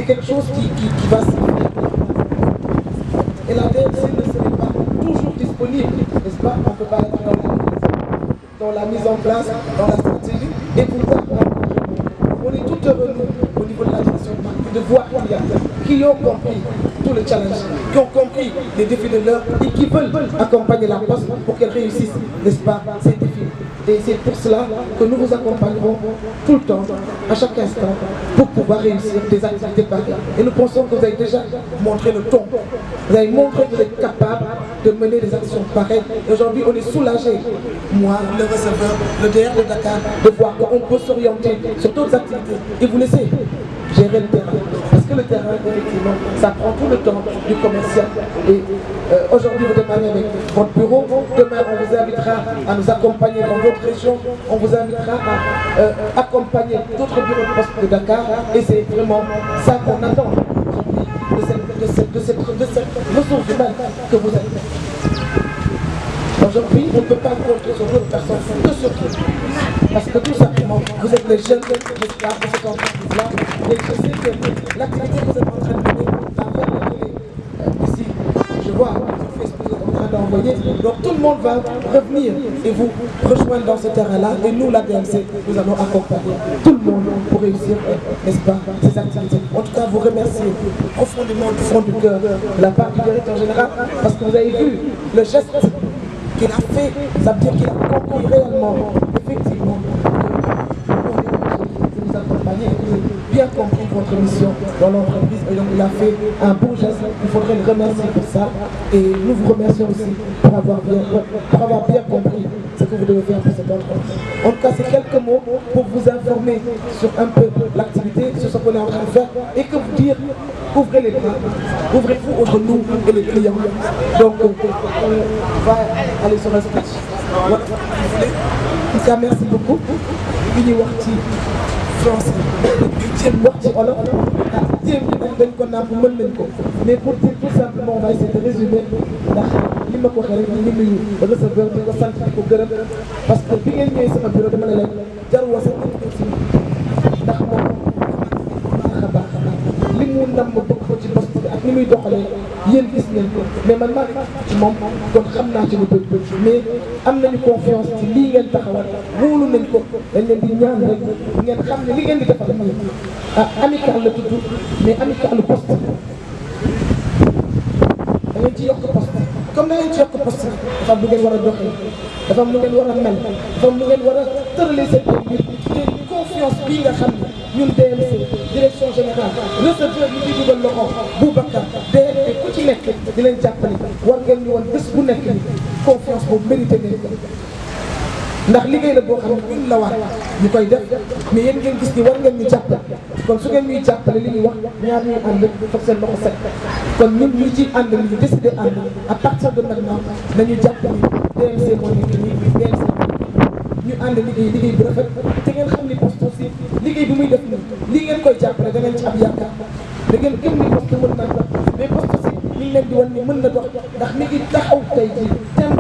quelque chose qui va se faire. Et la DMC ne serait pas toujours disponible, n'est-ce pas? On ne peut pas être dans la mise en place, dans la stratégie, et pouvoir on est tout heureux, nous, au niveau de la direction de marque, de voir qu'il y a qui ont compris tous les challenges, qui ont compris les défis de l'heure et qui veulent accompagner la Poste pour qu'elle réussisse, n'est-ce pas, ces défis. Et c'est pour cela que nous vous accompagnerons tout le temps, à chaque instant, pour pouvoir réussir des activités pareilles. Et nous pensons que vous avez déjà montré le ton. Vous avez montré que vous êtes capable de mener des actions pareilles. Et aujourd'hui, on est soulagé, moi, le receveur, le DR de Dakar, de voir qu'on peut s'orienter sur d'autres activités et vous laisser gérer le terrain. Parce que que le terrain, effectivement, ça prend tout le temps du commercial. Et aujourd'hui, vous démarrez avec votre bureau. Demain, on vous invitera à nous accompagner dans d'autres régions. On vous invitera à accompagner d'autres bureaux de poste de Dakar. Et c'est vraiment ça qu'on attend de cette ressource humaine que vous êtes. Aujourd'hui, on ne peut pas compter sur d'autres personnes que sur vous. Parce que tout simplement, vous êtes les jeunes de cette entreprise-là. Et je sais que l'activité que vous êtes en train de mener va faire ici. Je vois sur Facebook, vous êtes en train d'envoyer. Donc tout le monde va revenir et vous rejoindre dans ce terrain-là. Et nous, la DMC, nous allons accompagner tout le monde pour réussir, n'est-ce pas, ces activités. En tout cas, vous remercier profondément du fond du cœur de la part du directeur général parce que vous avez vu le geste qu'il a fait, ça veut dire qu'il a compris réellement, effectivement, de nous accompagner, que vous avez bien compris votre mission dans l'entreprise et donc il a fait un beau geste, il faudrait le remercier pour ça et nous vous remercions aussi pour avoir bien compris ce que vous devez faire pour cette entreprise. En tout cas, c'est quelques mots pour vous informer sur un peu l'activité, sur ce qu'on est en train de faire et que vous dire, ouvrez les bras, ouvrez-vous entre nous et les clients. Donc, on va aller sur un speech. Voilà. En tout cas, merci beaucoup. Li ñuy wax ci français, jéem wax ci olof, jéem dañ ko nàmp mën nañ ko. Mais pour dire tout simplement, on va essayer de résumer ndax li ma ko waxee rek ñu nuyu receveur di ko sant di ko gërëm parce que bi ngeen ñëwee sama bureau dama ne leen jarul woon sax ndax moom baax a li mu nam ma bëgg ko ci poste bi ak ni muy doxalee yéen gis ngeen ko mais man maa ngi ci moom kon xam naa ci lu bëri mais am nañu confiance ci lii ngeen taxawal wóolu nañ ko dañ leen di ñaan rek ngeen xam ne li ngeen di defal nii amical la tudd mais amical poste da ngeen ci yokk poste comme da ngeen ci yokk poste dafa am lu ngeen war a doxee dafa am lu ngeen war a mel dafa am lu ngeen war a tëralee seen mbir te confiance bii nga xam ne ñun DMC direction générale receveur yi ciy dugal loxo Boubacar DRD ku ci nekk di leen jàppale war ngeen ñu woon bés bu nekk ni confiance boobu mérité ngeen ko ndax liggéey la boo xam ne ñun la war ñu koy def mais yéen ngeen gis ni war ngeen ñu jàppale kon su ngeen ñuy jàppale li ñuy wax ñaar ñuy ànd foog seen loxo set kon ñun ñu ciy ànd li ñu décidé ànd à partir de maintenant nañu jàppale DMC moo nekk nii DMC ñu ànd liggéey bu rafet te ngeen xam ni poste aussi liggéey bi muy def nii lii ngeen koy jàppale da ngeen ci am yaakaar da ngeen gëm ni poste mën na dox mais poste aussi mi ngi leen di wan ni mën na dox ndax mi ngi taxaw tey jii tem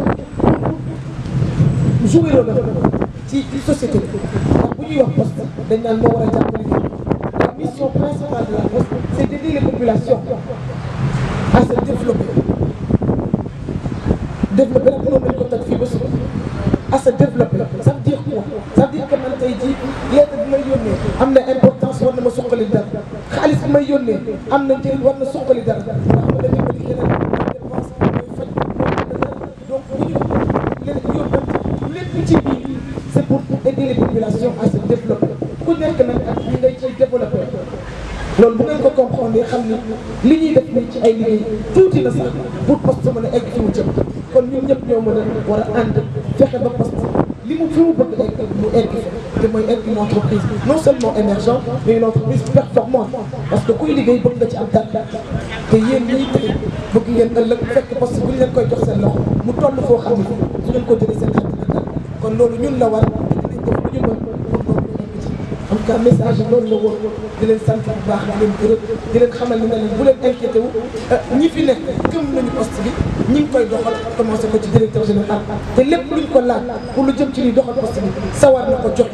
joué rôle ci société bi ndax bu ñuy wax poste dañ naan moo war a jàppale la mission principale de la poste c'est d'aider les populations à se développer nag mënoon nañ ko toj fii ba suba à se développer ça veut dire quoi ça veut dire que man tey jii lettre bi may yónnee am na importance war na ma suqali dara xaalis bi may yónnee am na njëriñ war na suqali dara ndax ma demee ba liggéey nag dépense mooy faj donc bu ñu leen yóbbante lépp ci biir c'est pour aider les populations à se développer ku nekk nag ak ñi ngay ciy développer loolu bu ngeen ko comprendre xam ni li ñuy def nii ci ay liggéey tuuti na sax pour poste mën a egg fi mu jëm kon ñun ñëpp ñoo mën a war a ànd fexe ba poste li mu fi mu bëgg egg mu egg te mooy egg une entreprise non seulement émergente mais une entreprise performante parce que kuy liggéey bëgg nga ci am dara te yéen ñii tey bëgg ngeen ëllëg fekk poste bu ñu leen koy jox seen loxo mu toll foo xam ne su ngeen ko jëlee seen àddina dal kon loolu ñun la war dinañ def lu ñu mën pour loolu egg ci en tout cas message loolu la woon di leen sant bu baax di leen gërëm di leen xamal ni ne leen bu leen inquiété wu ñi fi nekk gëm nañu poste bi ñi ngi koy doxal commencé ko ci directeur général te lépp luñ ko laaj pour lu jëm ci liy doxal poste bi sawar na ko jox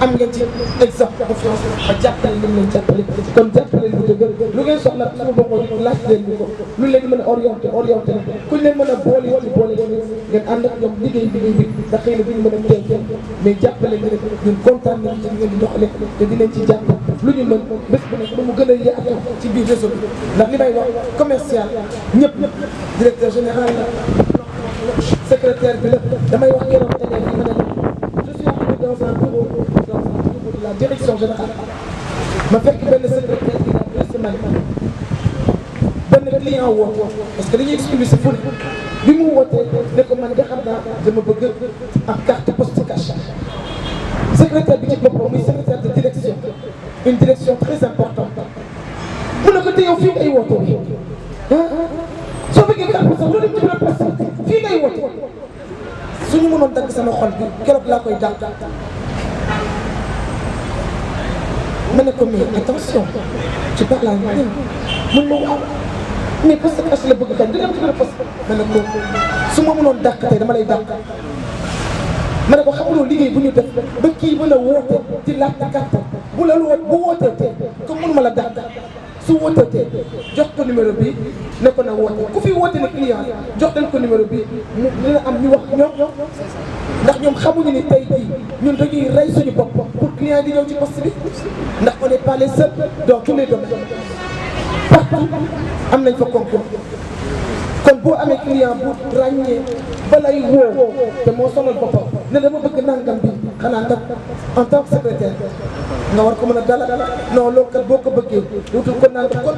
am ngeen ci exemple confiance ba jàppale li mu leen jàppale kon jàppale lu dëgër lu ngeen soxla sama boppam di laaj leen ñu ko lu leen mën a orienté na kuñ leen mën a boole ngeen ànd ak ñoom liggéey bi ndax xëy na duñu mën a teel mais jàppale leen ñun kontaan nañu ci ngeen di doxale te dinañ ci jàpp lu ñu mën bés bu nekk lu mu gën a yaatu ci biir réseau bi ndax li may wax commercial ñëpp directeur général la secrétaire bi la damay wax keroog télé bi ma ne je suis arrivé dans un bureau de la direction générale ma fekk benn secrétaire il y a 2 semaines benn client woo parce que dañuy expliquer fu ne bi mu wootee ne ko man de xam naa dama bëgg am carte poste cash secrétaire bi ci boppam muy secrétaire de direction une direction très importante te yow fii ngay woote soo bëggee carte sax loolu dem ci bureau de poste fii ngay woote suñu mënoon dagg sama xol bi keroog laa koy dàq ma ne ko mais attention tu parles en anglais mun ma waaw mais poste cash la bëgg kañ du dem ci bureau de poste ma ne ko su ma mënoon dàq tey dama lay dàq ma ne ko xamuloo liggéey bu ñu def ba kii mën a woote di laajte carte bu la bu wootee tey comme mënuma la dàq su wootatee jox ko numéro bi ne ko na woote ku fi woote ne client jox leen ko numéro bi mu dina am ñu wax ñoom ndax ñoom xamuñu ni tey jii ñun dañuy rey suñu bopp pour client di ñëw ci poste bi ndax on n'est pas les seuls dans tous les domaines partout am nañ fa concours kon boo amee client bu ràññee ba lay woo te moo sonal boppam ne dama bëgg nangam bi xanaa ndax en tant que secrétaire nga war ko mën a dalal non loolu kat boo ko bëggee wutul ko nangam kon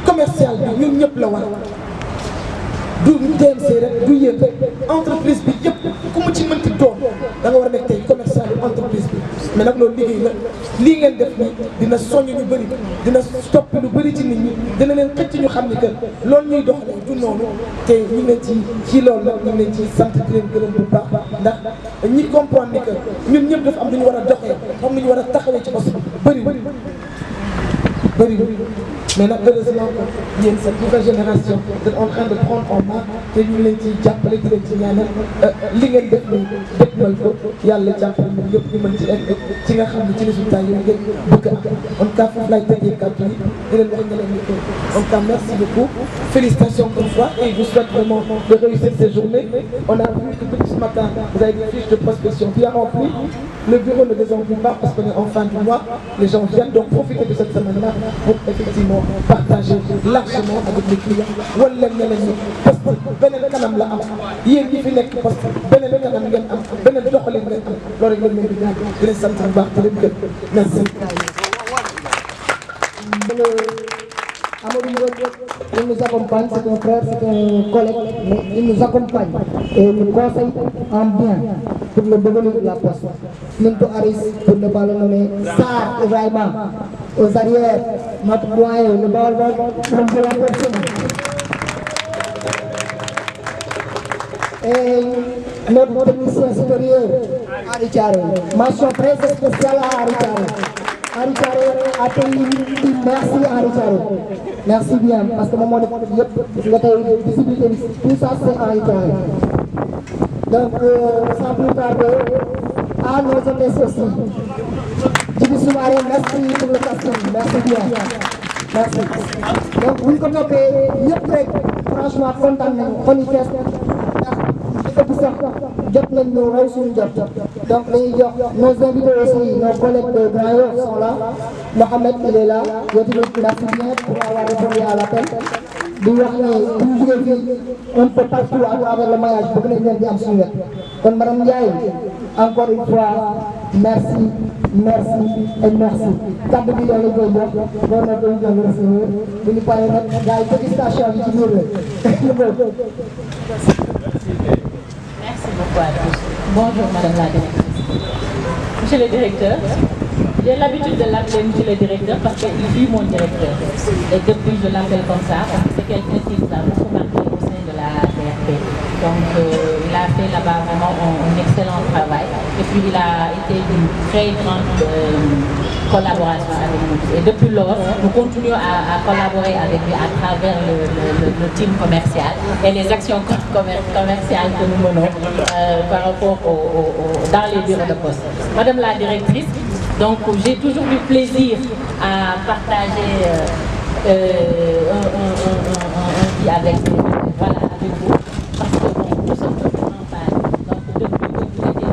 commercial bi ñun ñëpp la war du DMC rek du yéen rek entreprise bi yëpp ku mu ci mënti doon da nga war a nekk tey commercial bi entreprise bi mais nag loolu liggéey la lii ngeen def nii dina soññ ñu bëri dina stoppi lu bëri ci nit ñi dina leen xëcc ñu xam ni que loolu ñuy doxalee du noonu te ñu ngi leen ci loolu nag ñu ngi leen ci sant di leen gërëm bu baax ndax ñi comprendre ni que ñun ñëpp dafa am lu ñu war a doxee xam lu ñu war a taxawee ci poste bëri mais nag heureusement que yéen cette nouvelle génération vous êtes en train de prendre en main te ñu ngi leen ciy jàppale di leen ci ñaanal li ngeen def nii dégmal ko yàlla jàppale ñun ñëpp ñu mën ci egg ci nga xam ne ci résultat yooyu ngeen bëgg a am en tout cas foofu laay tëjee kàddu yi di leen wax nga leen ni ko en tout cas merci beaucoup félicitations pour toi et je vous souhaite vraiment de réussir ces journées. On a vu que depuis ce matin vous avez des fiches de prospection bien remplies. Le bureau ne désemplit pas parce qu'on est en fin du mois. Les gens viennent donc profiter de cette semaine-là pour effectivement partager largement avec les clients. wala leen ne leen ni parce que beneen kanam la am yéen ñi fi nekk parce que beneen kanam ngeen am beneen doxalin ngeen am loolu ngeen leen di ñaan di leen sant bu baax di leen gën merci. Amadou Mbodj, il nous accompagne, c'est un frère, c'est un collègue, mais il nous accompagne et nous conseille en bien pour le devenir de la poste. Minto Aris, pour ne pas le nommer, Sarr Ibrahima, aux arrières, notre doyen, le bal de la personne. Et notre technicien supérieur, Ari Thiaré. Mention très spéciale à Ari Thiaré. Ari Thiaré a dit merci Ari Thiaré. Merci bien, parce que moment de visibilité, tout ça c'est Ari Thiaré. Donc, sans plus tarder, à nos hôtesses aussi. Djibi Soumaré, merci pour le casting, merci bien. Merci. Donc, vous comprenez, franchement, content, on y fait. Donc nos invités aussi, nos collègues de Grand Yoff sont là. Mohamed il est là. Merci bien pour avoir répondu à l'appel. Un peu partout à travers le maillage pour que les gens viennent suivre. Donc Madame Ndiaye, encore une fois, merci, merci et merci. Cadre de l'Union de Bois, bon appel de le recevoir. Vous nous parlez de la petite station du Merci beaucoup à tous. Bonjour Madame la directrice. Monsieur le directeur, j'ai l'habitude de l'appeler Monsieur le directeur parce qu'il est mon directeur. Et depuis je l'appelle comme ça parce que c'est quelqu'un qui nous a beaucoup marqué au sein de la DRP. Donc il a fait là-bas vraiment un excellent travail. Et puis il a été d'une très grande collaboration avec nous. Et depuis lors, nous continuons à collaborer avec lui à travers le team commercial et les actions commerciales que nous menons par rapport dans les bureaux de poste. Madame la directrice, donc j'ai toujours du plaisir à partager un vie avec vous, parce que bon, nous sommes tous en phase. Donc depuis que vous étiez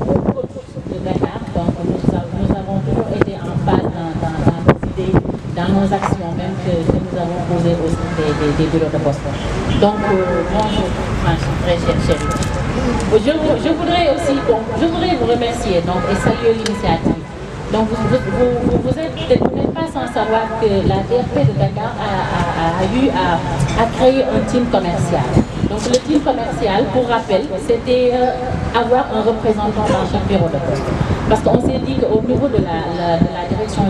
au coach de Dakar, donc nous avons toujours été en phase dans nos idées, dans nos actions, même que nous avons posées au sein des bureaux de poste. Donc bonjour, très chère chérie. Je voudrais vous remercier donc, et saluer l'initiative. Donc vous n'êtes pas sans savoir que la DRP de Dakar a eu à créer un team commercial. Donc le team commercial, pour rappel, c'était avoir un représentant dans chaque bureau de poste. Parce qu'on s'est dit qu'au niveau de la direction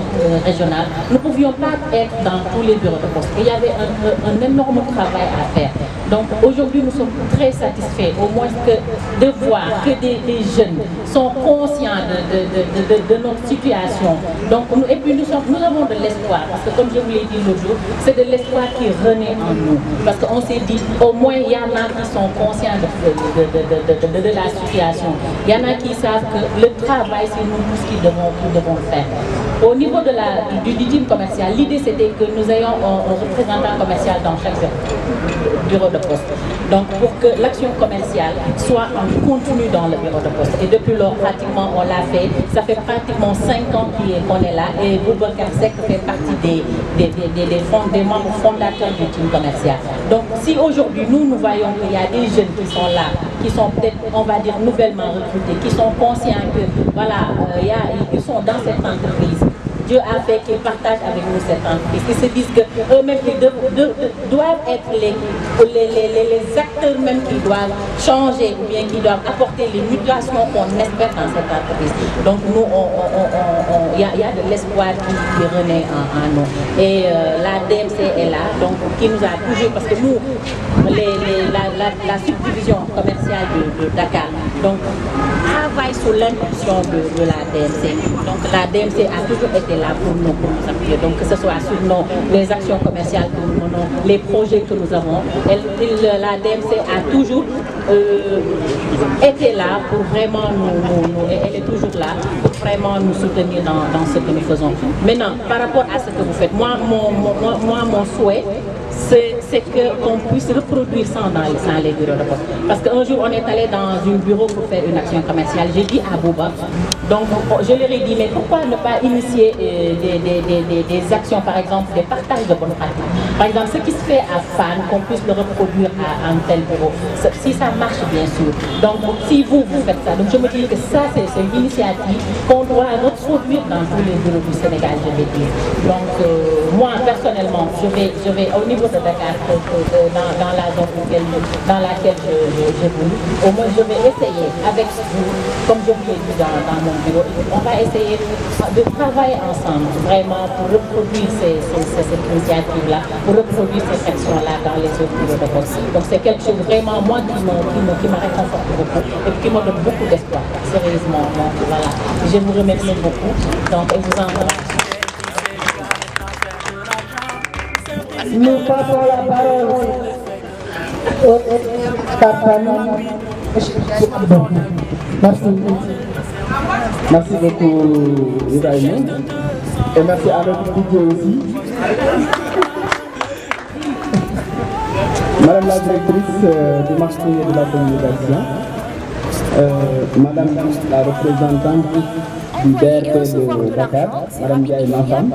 régionale, nous ne pouvions pas être dans tous les bureaux de poste. Il y avait un énorme travail à faire. Donc aujourd'hui, nous sommes très satisfaits, au moins de voir que des jeunes sont conscients de notre situation. Donc, et puis nous avons de l'espoir, parce que comme je vous l'ai dit l'autre jour, c'est de l'espoir qui renaît en nous. Parce qu'on s'est dit, au moins il y en a qui sont conscients de la situation. Il y en a qui savent que le travail, c'est nous tous qui devons faire. Au niveau du team commercial, l'idée c'était que nous ayons un représentant commercial dans chaque bureau de poste. Donc pour que l'action commerciale soit en continu dans le bureau de poste. Et depuis lors, pratiquement, on l'a fait. Ça fait pratiquement 5 ans qu'on est là. Et Boubacar Seck fait partie des membres fondateurs du team commercial. Donc si aujourd'hui, nous voyons qu'il y a des jeunes qui sont là, qui sont peut-être, on va dire, nouvellement recrutés, qui sont conscients que, voilà, ils sont dans cette entreprise. Dieu a fait qu'ils partagent avec nous cette entreprise. Ils se disent qu'eux-mêmes doivent être les acteurs même qui doivent changer ou bien qui doivent apporter les mutations qu'on espère dans cette entreprise. Donc nous, il y a de l'espoir qui renaît en nous. Et la DMC est là, donc qui nous a toujours, parce que nous, la subdivision commerciale de Dakar, donc travaille sous l'impulsion de la DMC. Donc la DMC a toujours été là pour nous appuyer. Donc que ce soit sur les actions commerciales que nous menons, les projets que nous avons, la DMC a toujours été là pour vraiment elle est toujours là pour vraiment nous soutenir dans ce que nous faisons. Maintenant, par rapport à ce que vous faites, moi mon souhait, c'est qu'on puisse reproduire ça dans les bureaux de poste. Parce qu'un jour, on est allé dans un bureau pour faire une action commerciale. J'ai dit à Bouba, donc je leur ai dit, mais pourquoi ne pas initier des actions, par exemple, des partages de bonnes pratiques. Par exemple, ce qui se fait à Fan, qu'on puisse le reproduire à un tel bureau. Si ça marche, bien sûr. Donc, si vous faites ça, donc je me dis que ça, c'est une initiative qu'on doit reproduire dans tous les bureaux du Sénégal, je vais dire. Donc, moi, personnellement, je vais au niveau de Dakar, dans la zone dans laquelle j'évolue, au moins je vais essayer avec vous, comme je vous l'ai dit dans mon bureau, on va essayer de travailler ensemble, vraiment, pour reproduire cette initiative-là, pour reproduire cette action-là dans les autres bureaux de poste. Donc c'est quelque chose vraiment, moi, qui me réconforte beaucoup et qui me donne beaucoup d'espoir, sérieusement. Donc voilà, je vous remercie beaucoup, donc et vous en remercie. Nous passons la parole au Tapano. Merci. Merci beaucoup, Ibrahim. Et merci à notre DJ aussi. Madame la directrice du marketing et de la communication, Madame la représentante du DRP de Dakar, Madame Diaye Mafam.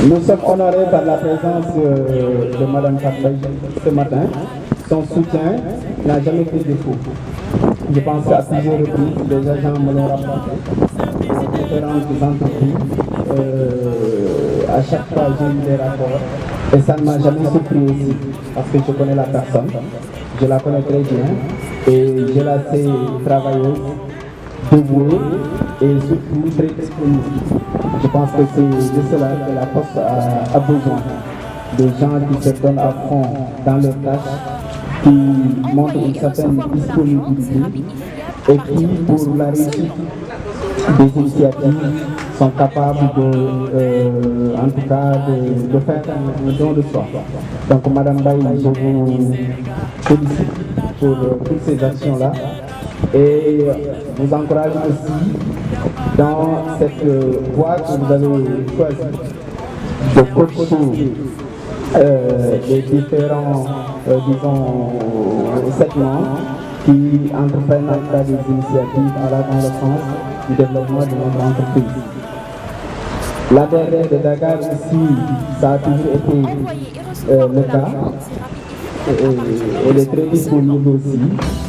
Nous sommes honorés par la présence de Mme Fatbay ce matin. Son soutien n'a jamais fait défaut. Je pense qu'à plusieurs reprises, les agents me l'ont rapporté. Les différentes entreprises, à chaque fois j'ai eu des rapports. Et ça ne m'a jamais surpris aussi, parce que je connais la personne. Je la connais très bien. Et je la sais travailleuse, dévouée et surtout très disponible. Je pense que c'est de cela que la Poste a besoin. Des gens qui se donnent à fond dans leurs tâches, qui montrent une certaine disponibilité et qui, pour la réussite des initiatives, sont capables en tout cas, de faire un don de soi. Donc, Madame Baye, je vous félicite pour toutes ces actions-là et vous encourage aussi dans cette voie que vous avez choisie de coacher les différents, segments qui entreprennent des initiatives dans le sens du développement de notre entreprise. La DRR de Dakar aussi, ça a toujours été le cas. Elle est très disponible aussi,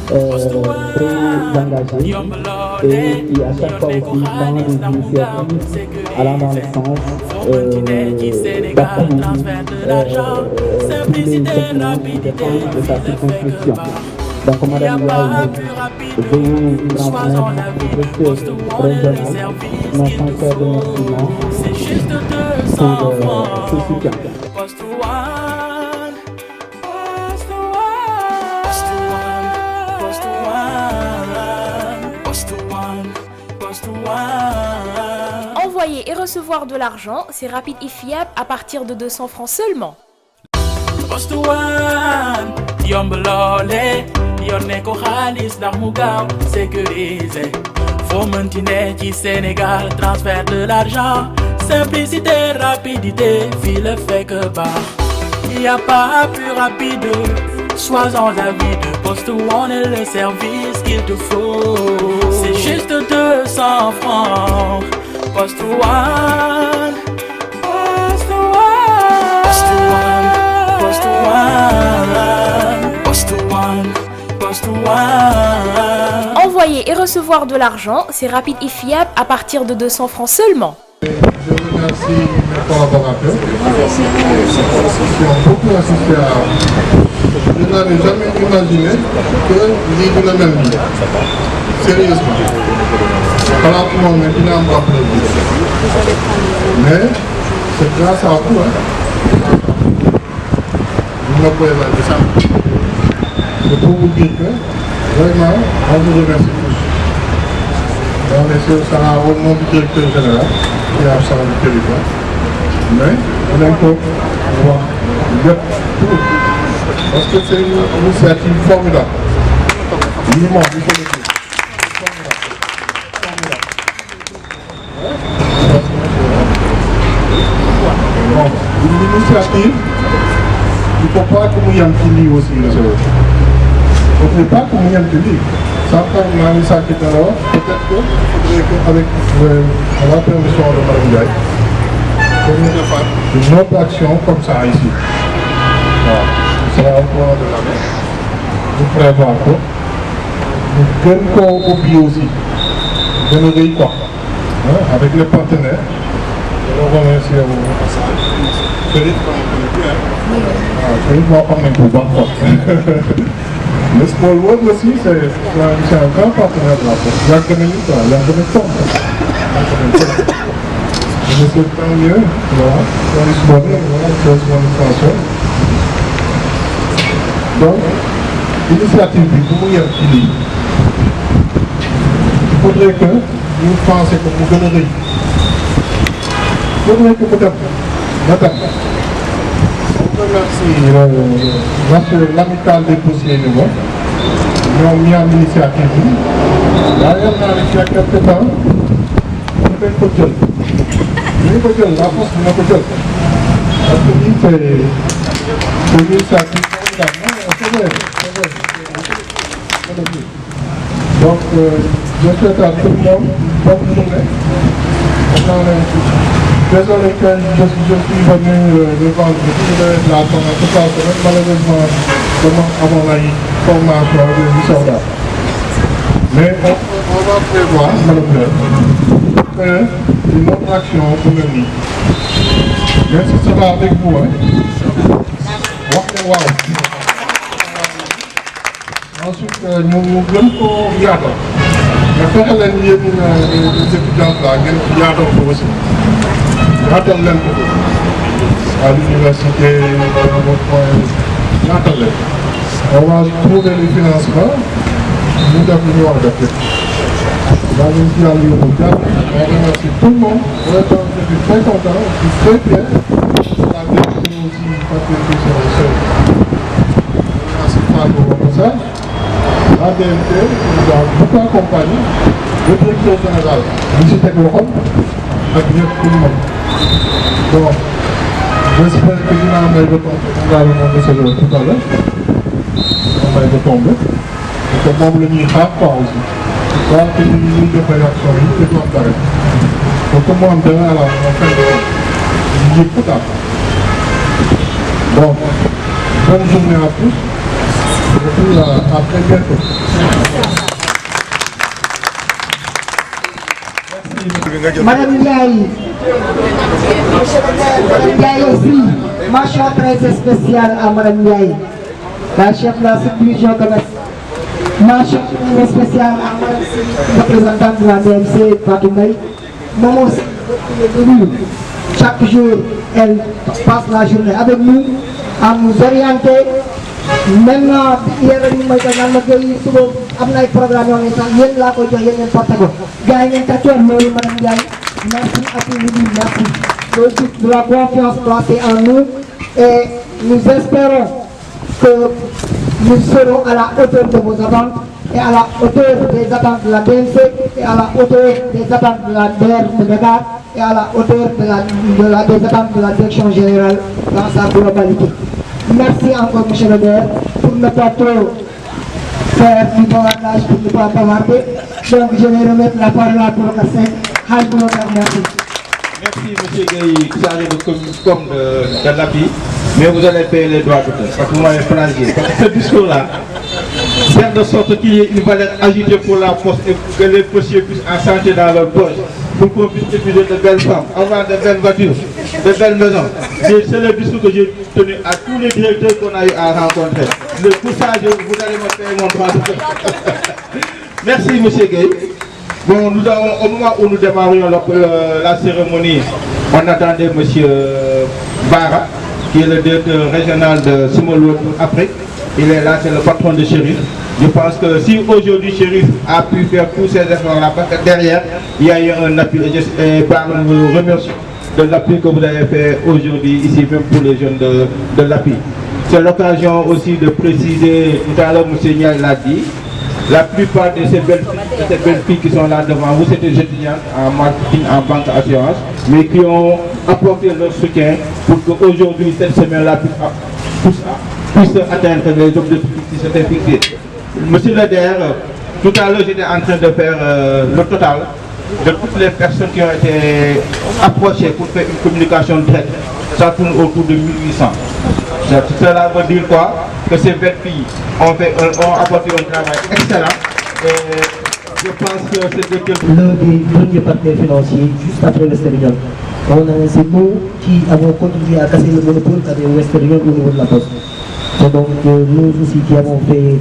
très engagée et qui à chaque fois aussi prend des initiatives allant dans le sens d'appuyer tous les segments qui dépendent de sa circonscription. Donc, Madame Yaoui, je vous transmettre le directeur régional nos sincères remerciements pour ce soutien. Envoyer et recevoir de l'argent, c'est rapide et fiable à partir de 200 francs seulement. Post One yomb loole yónnee ko xaalis ndax mu gaaw sécurisé foo mënti ne ci Sénégal transfert de l'argent simplicité rapidité fii la fekk baax y a pas plus rapide sois-en avis de Post One est le service qu'il te faut c'est juste 200 francs Post One Envoyer et recevoir de l'argent, c'est rapide et fiable à partir de 200 francs seulement. Je remercie mes collaborateurs qui ont beaucoup assisté à... Je n'avais jamais imaginé que lii dina mel nii sérieusement xalaatu moom ne dina am ampleur bi mais c'est grâce à vous ñu la koy laaj sànq et pour vous dire que vraiment on vous remercie tous donc c'est ça au nom du directeur général qui est absent du territoire mais dinañ ko wax lépp parce que c'est une initiative formidable lii moom il faut le dire bon une initiative il ne faut pas que mu yem ci lii aussi la solo il ne faut pas que mu yem ci lii sans maa ngi sàkk dara peut-être que faudrait que avec la permission de Madame Ndiaye pour ñu defaat une autre action comme ça ici waaw c'est un point de l'année ñu prévoir ko ñu gën koo ubbi aussi gën a rëy quoi avec les partenaires je remercie au passage Félix comme on connaît bien waaw Félix moo xam nañ ko bu baax quoi le Small World aussi c'est un grand partenaire de la poste yàgg nañu quoi yàgg nañu toog monsieur tant mieux voilà service boobu voilà service administration donc initiative bi bu mu yem ci lii il faudrait que ñu penser que mu gën a rëy il faudrait que mu dem ba dem merci l'amicale des dossiers nouveaux ñoom ñi am initiative bi yaakaar naa ne il y a quelque temps dañ ko jël dinañ ko jël la poste dina ko jël parce que lii c'est une initiative formidable c'est vrai donc je souhaite à tout le monde bonne journée désolé que je suis venu le vendredi, je devais être là pendant toute la semaine, malheureusement dama amoon ay formation de soldats. Mais on va prévoir, une autre action pour le nid. Mais ce sera avec vous, hein. Wax ne waaw. Ensuite, ñu gën ko yaatal. Mais fexe leen yéen les étudiants là ngeen yaatal ko aussi. Yaatal leen ko à l'université yaatal leen. On va trouver les financements ñu def li ñu war a def lépp. daa ngi ci yàlla yóbbu jàpp. On remercie tout le monde. Vraiment, je suis très content, je suis très fier. La direction aussi participe sur le sol. Merci Fallou au passage. La DMT nous a beaucoup accompagné. Le directeur général, monsieur Teklokhom, ak ñëpp tout le monde. Donc, j'espère que dinaa may retomber. On va le montrer tout à l'heure. On va retomber. Et que moom la ñuy xaar quoi aussi. Donc, ñuy def réaction yi te du am dara. Donc, mu am dara à la fin de compte. ñu yëg ko daal. Donc, bonne journée à tous. Et puis, à très bientôt. Madame Ndiaye. Madame Ndiaye aussi. Mention très spéciale à Madame Ndiaye, la chef de la subdivision commerce Mention spéciale à la représentante de la DMC, Fatou Mbaye. Maman, chaque jour, elle passe la journée avec nous, à nous orienter. Maintenant, hier, nous avons un programme, merci à tous vous, merci de la confiance placée en nous et nous espérons que nous serons à la hauteur de vos attentes et à la hauteur des attentes de la DNC et à la hauteur des attentes de la DR de Dakar et à la hauteur des attentes de la direction générale dans sa globalité. Merci encore, M. le maire, pour ne pas trop faire du bavardage, pour ne pas bavarder. Donc, je vais remettre la parole à Proca 5. Merci. Merci, M. Gueye, chargé de com de l'API, mais vous allez payer les droits d'auteur, parce que vous m'avez plagié. Ce discours-là, faire de sorte qu'il y ait une valeur ajoutée pour la poste et que les postiers puissent en santé dans leur poche, pour qu'on puisse épouser de belles femmes, avoir de belles voitures, de belles maisons. C'est le discours que j'ai tenu à tous les directeurs qu'on a eu à rencontrer. Pour ça, vous allez me payer mon droit d'auteur. Merci, M. Gueye. Bon, nous avons, au moment où nous démarrions la cérémonie, on attendait M. Bara, qui est le directeur régional de Simolo Afrique. Il est là, c'est le patron de Chérif. Je pense que si aujourd'hui Chérif a pu faire tous ces efforts-là, parce que derrière, il y a eu un appui. Et par nous remercions de l'appui que vous avez fait aujourd'hui, ici même pour les jeunes de l'appui. C'est l'occasion aussi de préciser, tout à l'heure M. Nial l'a dit, la plupart de ces belles filles qui sont là devant vous, c'est des étudiants en marketing, en banque assurance, mais qui ont apporté leur soutien pour qu'aujourd'hui, cette semaine-là, puisse atteindre les objectifs qui s'étaient fixés. Monsieur le DR, tout à l'heure, j'étais en train de faire le total de toutes les personnes qui ont été approchées pour faire une communication directe. Ça tourne autour de 1800. Cela veut dire quoi? Que ces 20 filles ont apporté un travail excellent. Et je pense que c'était l'un des premiers partenaires financiers juste après Western Union. C'est nous qui avons contribué à casser le monopole qu'avait Western Union au niveau de la poste. Et donc nous aussi qui avons fait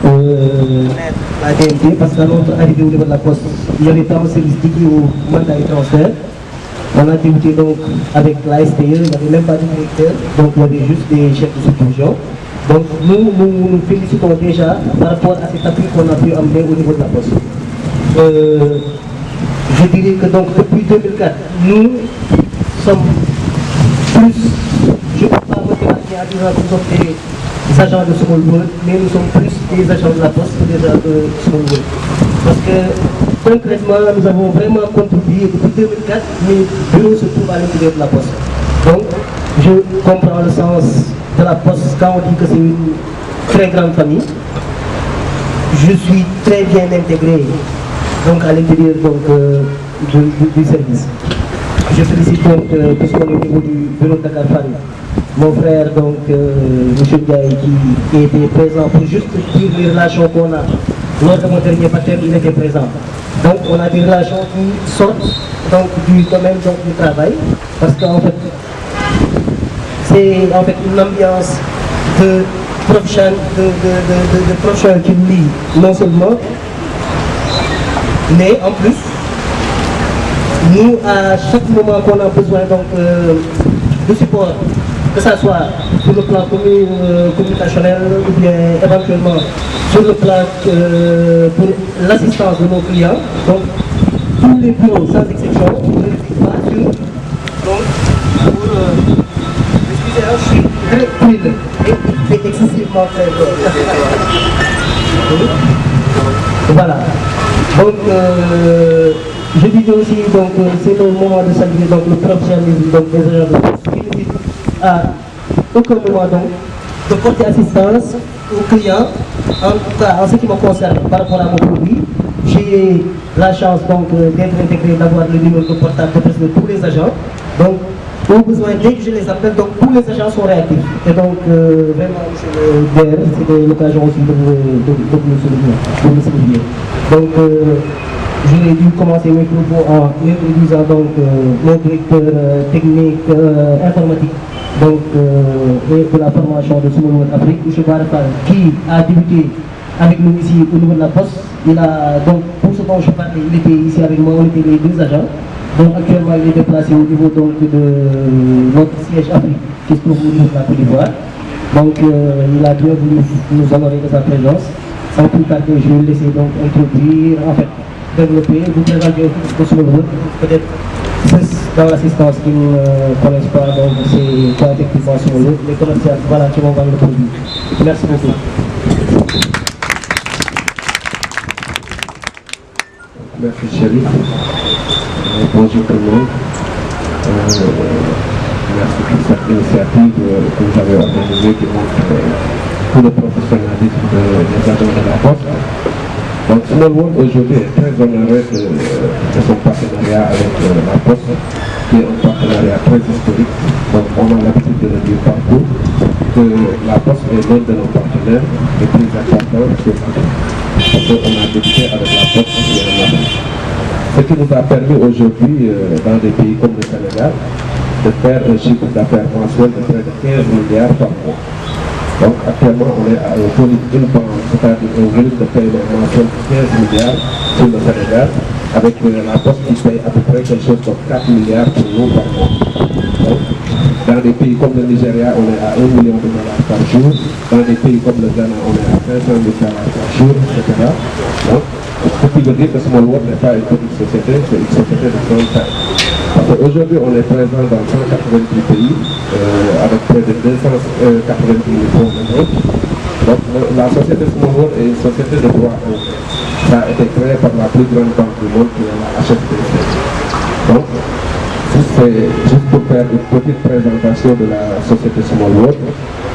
la DMT, parce qu'à notre arrivée au niveau de la poste, il n'y avait pas un service dédié au mandat et transfert. On a débuté donc avec la STE, il n'y avait même pas de directeur, donc il y avait juste des chefs de subdivision. Donc nous félicitons déjà par rapport à cet appui qu'on a pu amener au niveau de la poste. Je dirais que donc depuis 2004, nous sommes plus, je ne peux pas me démarquer à dire que nous sommes des agents de Small World, mais nous sommes plus des agents de la poste que des agents de Small World. Parce que concrètement, nous avons vraiment contribué depuis 2004, mais le bureau se trouve à l'intérieur de la poste. Donc, je comprends le sens de la poste quand on dit que c'est une très grande famille. Je suis très bien intégré donc, à l'intérieur du service. Je félicite donc, puisqu'on est au niveau du bureau de Dakar Fan, mon frère, donc, M. Ndiaye, qui était présent pour juste dire les relations qu'on a. Lors de mon dernier baptême, il était présent. Donc, on a des relations qui sortent donc, du domaine donc, du travail, parce qu'en fait, c'est en fait une ambiance de professionnel qui nous lie non seulement, mais en plus, nous, à chaque moment qu'on a besoin donc, de support, que ce soit sur le plan communicationnel ou bien éventuellement sur le plan pour l'assistance de nos clients, donc tous les bureaux sans exception ne résident pas sur donc pour excusez-moi, je suis très fluide et il fait excessivement très voilà. Donc je disais aussi donc c'est le moment de saluer donc le professionnalisme donc des agents de poste qui n'hésitent à aucun moment donc de porter assistance aux clients, en tout cas en ce qui me concerne par rapport à mon produit. J'ai la chance donc d'être intégré, d'avoir le numéro de portable de presque tous les agents. Donc au besoin, dès que je les appelle, donc tous les agents sont réactifs. Et donc vraiment, c'était l'occasion aussi de me souvenir. Donc j'ai dû commencer mes propos en introduisant donc mon directeur technique informatique donc, et de la formation de Small World Afrique, M. Barafal, qui a débuté avec nous ici au niveau de la poste. Il a, donc, pour ce dont je parlais, il était ici avec moi, on était les 2 agents. Donc actuellement il est déplacé au niveau donc, de notre siège Afrique qui se trouve au niveau de la Côte d'Ivoire. Donc il a bien voulu nous honorer de sa présence. Sans plus tarder, je vais le laisser donc introduire, en fait, développer, vous présenter au Small World. Peut-être dans l'assistance qui ne connaissent pas, donc c'est quoi effectivement Small World, les commerciaux, voilà, qui vont vendre le produit. Merci beaucoup. Merci Chéri. Bonjour tout le monde. Merci pour cette initiative que vous avez organisée qui montre tout le professionnalisme des agents de la Poste. Donc Small World aujourd'hui est très honoré de son partenariat avec la Poste, qui est un partenariat très historique. Donc on a l'habitude de le dire partout, que la Poste est l'un de nos partenaires les plus importants, parce qu'on a débuté avec la Poste qui est en Afrique. Ce qui nous a permis aujourd'hui, dans des pays comme le Sénégal, de faire un chiffre d'affaires mensuel de près de 15 milliards par mois. Donc actuellement, on est à un volume c'est-à-dire un volume de paiement mensuel de 15 milliards sur le Sénégal, avec la Poste qui paye à peu près quelque chose comme 4 milliards pour nous par mois. Donc, dans des pays comme le Nigeria, on est à 1 million de dollars par jour. Dans des pays comme le Ghana, on est à 500 000 dollars par jour, etc. Donc, ce qui veut dire que Small World n'est pas une petite société, c'est une société de grande taille. Parce qu'aujourd'hui, on est présent dans 190 pays, avec près de 290 fonds de vente. Donc, la société Small World est une société de droit. Ça a été créé par la plus grande banque du monde, qui est la HSBC. Donc, c'est juste pour faire une petite présentation de la société Small World.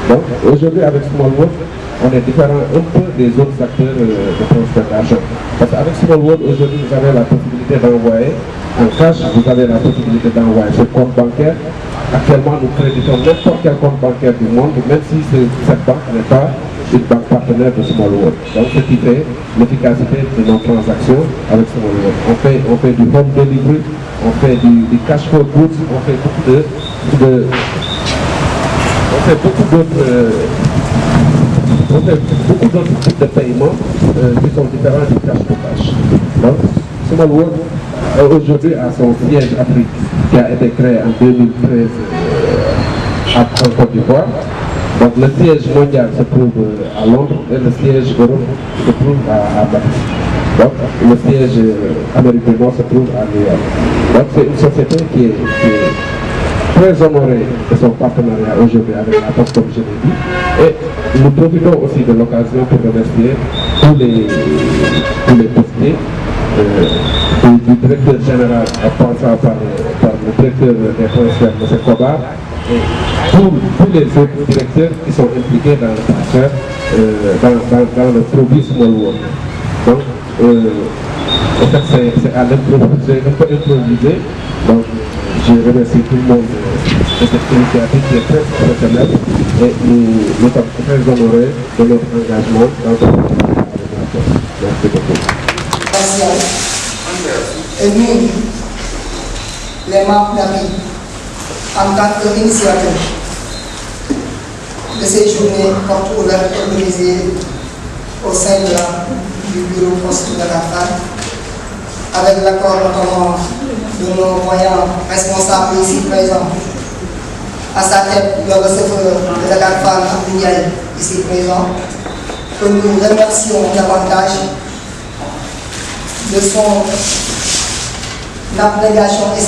Donc, aujourd'hui, avec Small World, on est différent un peu des autres acteurs de transfert d'argent. Parce qu'avec Small World, aujourd'hui, vous avez la possibilité d'envoyer en cash, vous avez la possibilité d'envoyer sur compte bancaire. Actuellement, nous créditons n'importe quel compte bancaire du monde, même si cette banque n'est pas une banque partenaire de Small World. Donc, ce qui fait l'efficacité de nos transactions avec Small World. On fait du home delivery, on fait du cash for goods, on fait beaucoup d'autres types de paiements qui sont différents du cash to cash. Donc, Small World aujourd'hui a son siège Afrique qui a été créé en 2013 en Côte d'Ivoire. Donc le siège mondial se trouve à Londres et le siège Europe se trouve à Paris. Donc le siège Amérique du Nord se trouve à New York. Donc c'est une société qui est très honorée de son partenariat aujourd'hui avec la Poste, comme je l'ai dit. Et nous profitons aussi de l'occasion pour remercier tous les postiers, du directeur général en passant par le directeur des transferts, M. Kobar, et tous les autres directeurs qui sont impliqués dans le transfert, dans le produit Small World. Donc, en fait, c'est à l'improvisé, j'ai un peu improvisé. Donc, je remercie tout le monde de cette initiative qui est très professionnelle et nous sommes très honorés de notre engagement dans ce programme. Merci beaucoup. Et nous, les membres d'AMI, en tant qu'initiateurs de ces journées portes ouvertes organisées au sein du bureau poste de la FAN, avec l'accord notamment de nos voyants responsables ici présents, à sa tête le receveur de la FAN ici présent, que nous remercions davantage de son abnégation et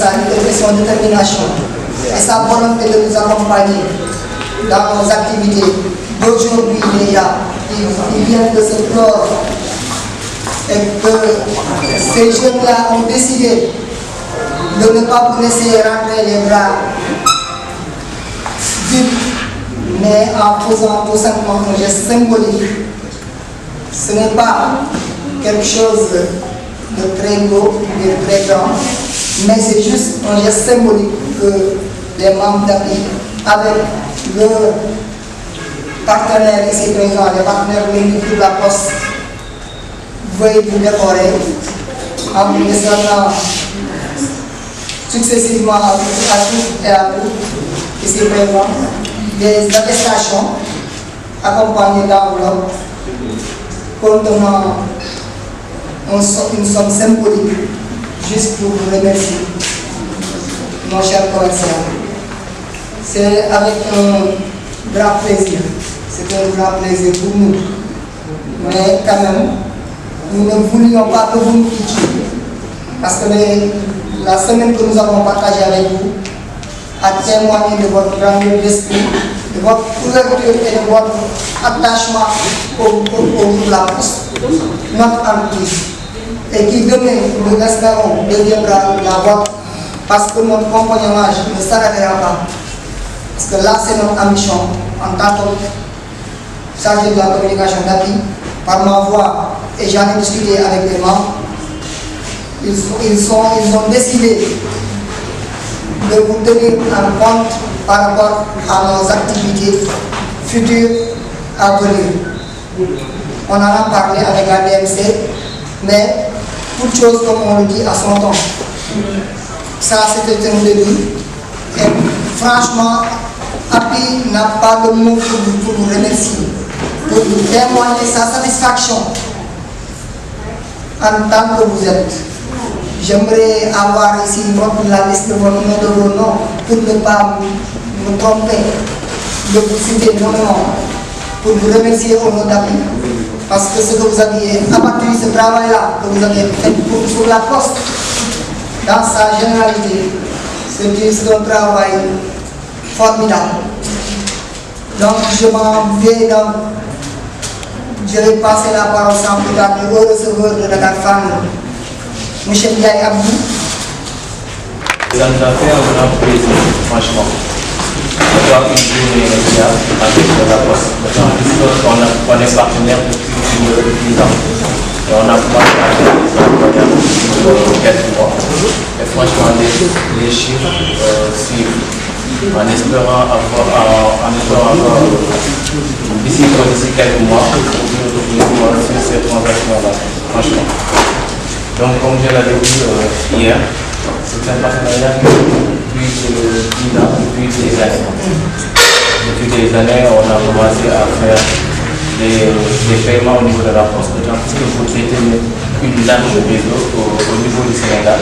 son détermination et sa volonté de nous accompagner dans nos activités d'aujourd'hui déjà. Il vient de se clore et que ces jeunes-là ont décidé de ne pas vous laisser rentrer les bras vides, mais en faisant tout simplement un geste symbolique. Ce n'est pas quelque chose de très beau, de très grand, mais c'est juste un geste symbolique que les membres d'API, avec le partenaire ici présent, les partenaires de la Poste, veuillent vous décorer en vous descendant successivement à tous et à tous ici présents des attestations accompagnées d'enveloppes contenant une somme symbolique juste pour vous remercier, mon cher commerçant. C'est avec un grand plaisir, c'est un grand plaisir pour nous. Mais quand même, nous ne voulions pas que vous nous quittiez. Parce que la semaine que nous avons partagée avec vous a témoigné de votre grandeur d'esprit, de votre ouverture et de votre attachement au la poste, notre entreprise. Et qui demain, nous l'espérons, deviendra la vôtre, parce que notre compagnonnage ne s'arrêtera pas. Parce que là, c'est notre ambition en tant que chargé de la communication d'API, par ma voix, et j'en ai discuté avec les membres. Ils ont décidé de vous tenir en compte par rapport à nos activités futures à venir. On en a parlé avec la DMC, mais toute chose comme on le dit à son temps. Ça, c'était un début. Et franchement, API n'a pas de mots pour vous remercier, pour vous témoigner sa satisfaction en tant que vous êtes. J'aimerais avoir ici la liste de vos noms pour ne pas me tromper, de vous citer nos noms, pour vous remercier au nom d'API. Parce que ce que vous aviez, à partir de ce travail-là que vous avez fait pour la poste, dans sa généralité, c'est un travail formidable. Donc je m'en vais je vais passer la parole sans plus tarder au receveur de Dakar Fan, M. Ndiaye Abdou. Ça nous a fait un grand plaisir, franchement, d'avoir une journée avec la Poste. D'autant plus qu'on est partenaire depuis 10 ans. Et on a commencé à faire des employeurs pour quelques mois. Et franchement, les chiffres suivent. En espérant avoir d'ici quelques mois, sur cette transaction-là, franchement. Donc, comme je l'avais dit hier, c'est un partenariat depuis 10 ans, depuis des années. Depuis des années, on a commencé à faire des paiements au niveau de la Poste, d'autant plus que vous traitez une large réseau au niveau du Sénégal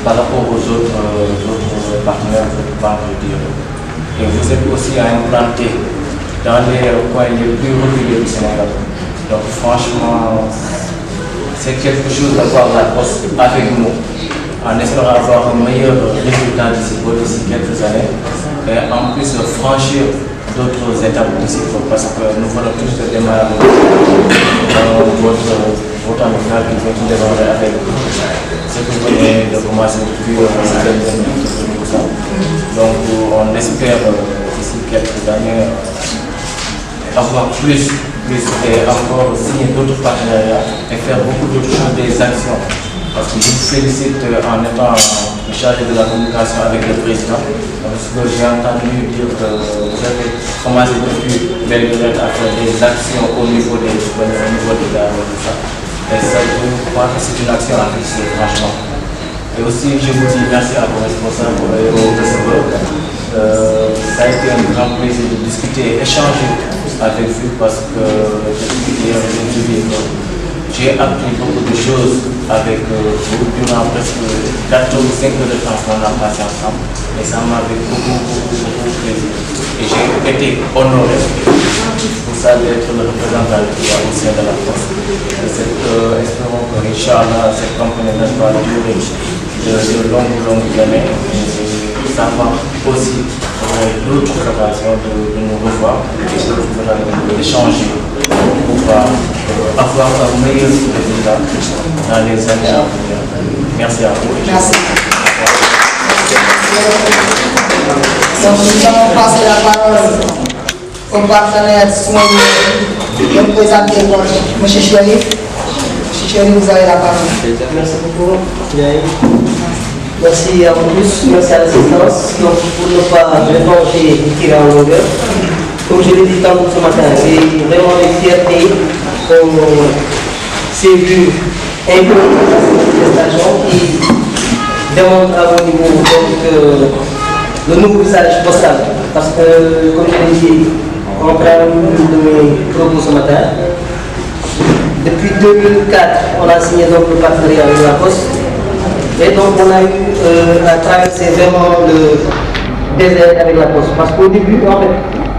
par rapport aux autres partenaires de banque, je dirais. Et vous êtes aussi à implanter dans les coins les plus reculés du Sénégal. Donc franchement, c'est quelque chose d'avoir la Poste avec nous, en espérant avoir un meilleur résultat d'ici quelques années, et en plus franchir d'autres étapes d'ici, parce que nous venons tous de démarrer votre amical qui vient de démarrer avec ce que vous venez de commencer depuis tout ça. Donc on espère d'ici quelques années avoir plus et encore signer d'autres partenariats et faire beaucoup d'autres choses, des actions. Parce que je vous félicite en étant chargé de la communication avec le président. Parce que j'ai entendu dire que vous avez commencé depuis belle durée à faire des actions au niveau des diplômes, au niveau des gars et tout ça. Et ça, je crois que c'est une action à féliciter, franchement. Et aussi, je vous dis merci à vos responsables et aux receveurs. Ça a été un grand plaisir de discuter et échanger avec vous parce que depuis hier, j'ai appris beaucoup de choses avec vous durant presque 4 ou 5 heures de temps qu'on a passé ensemble. Et ça m'avait beaucoup plaisir. Et j'ai été honoré pour ça d'être le représentant au sein de la Poste. Et espérons que, Inch'Allah, cette compagnie va durer de longues années. Et ça va aussi d'autres occasions de nous revoir et d'échanger pour avoir un meilleur résultat dans les années à venir. Merci à vous. Merci. Donc nous allons passer la parole au partenaire de me présenter M. Chérif. M. Chérif, vous avez la parole. Merci beaucoup. Merci à vous tous, merci à l'assistance. Donc pour ne pas mélanger et tirer en longueur, comme je l'ai dit tantôt ce matin, c'est vraiment une fierté qu'on s'est vu implémenter cette prestation qui démontre à mon niveau donc, le nouveau visage postal. Parce que, comme je l'ai dit, en préambule de mes propos ce matin, Depuis 2004, on a signé donc le partenariat avec la Poste. Et donc on a eu à traverser vraiment le désert avec la Poste. Parce qu'au début, en fait,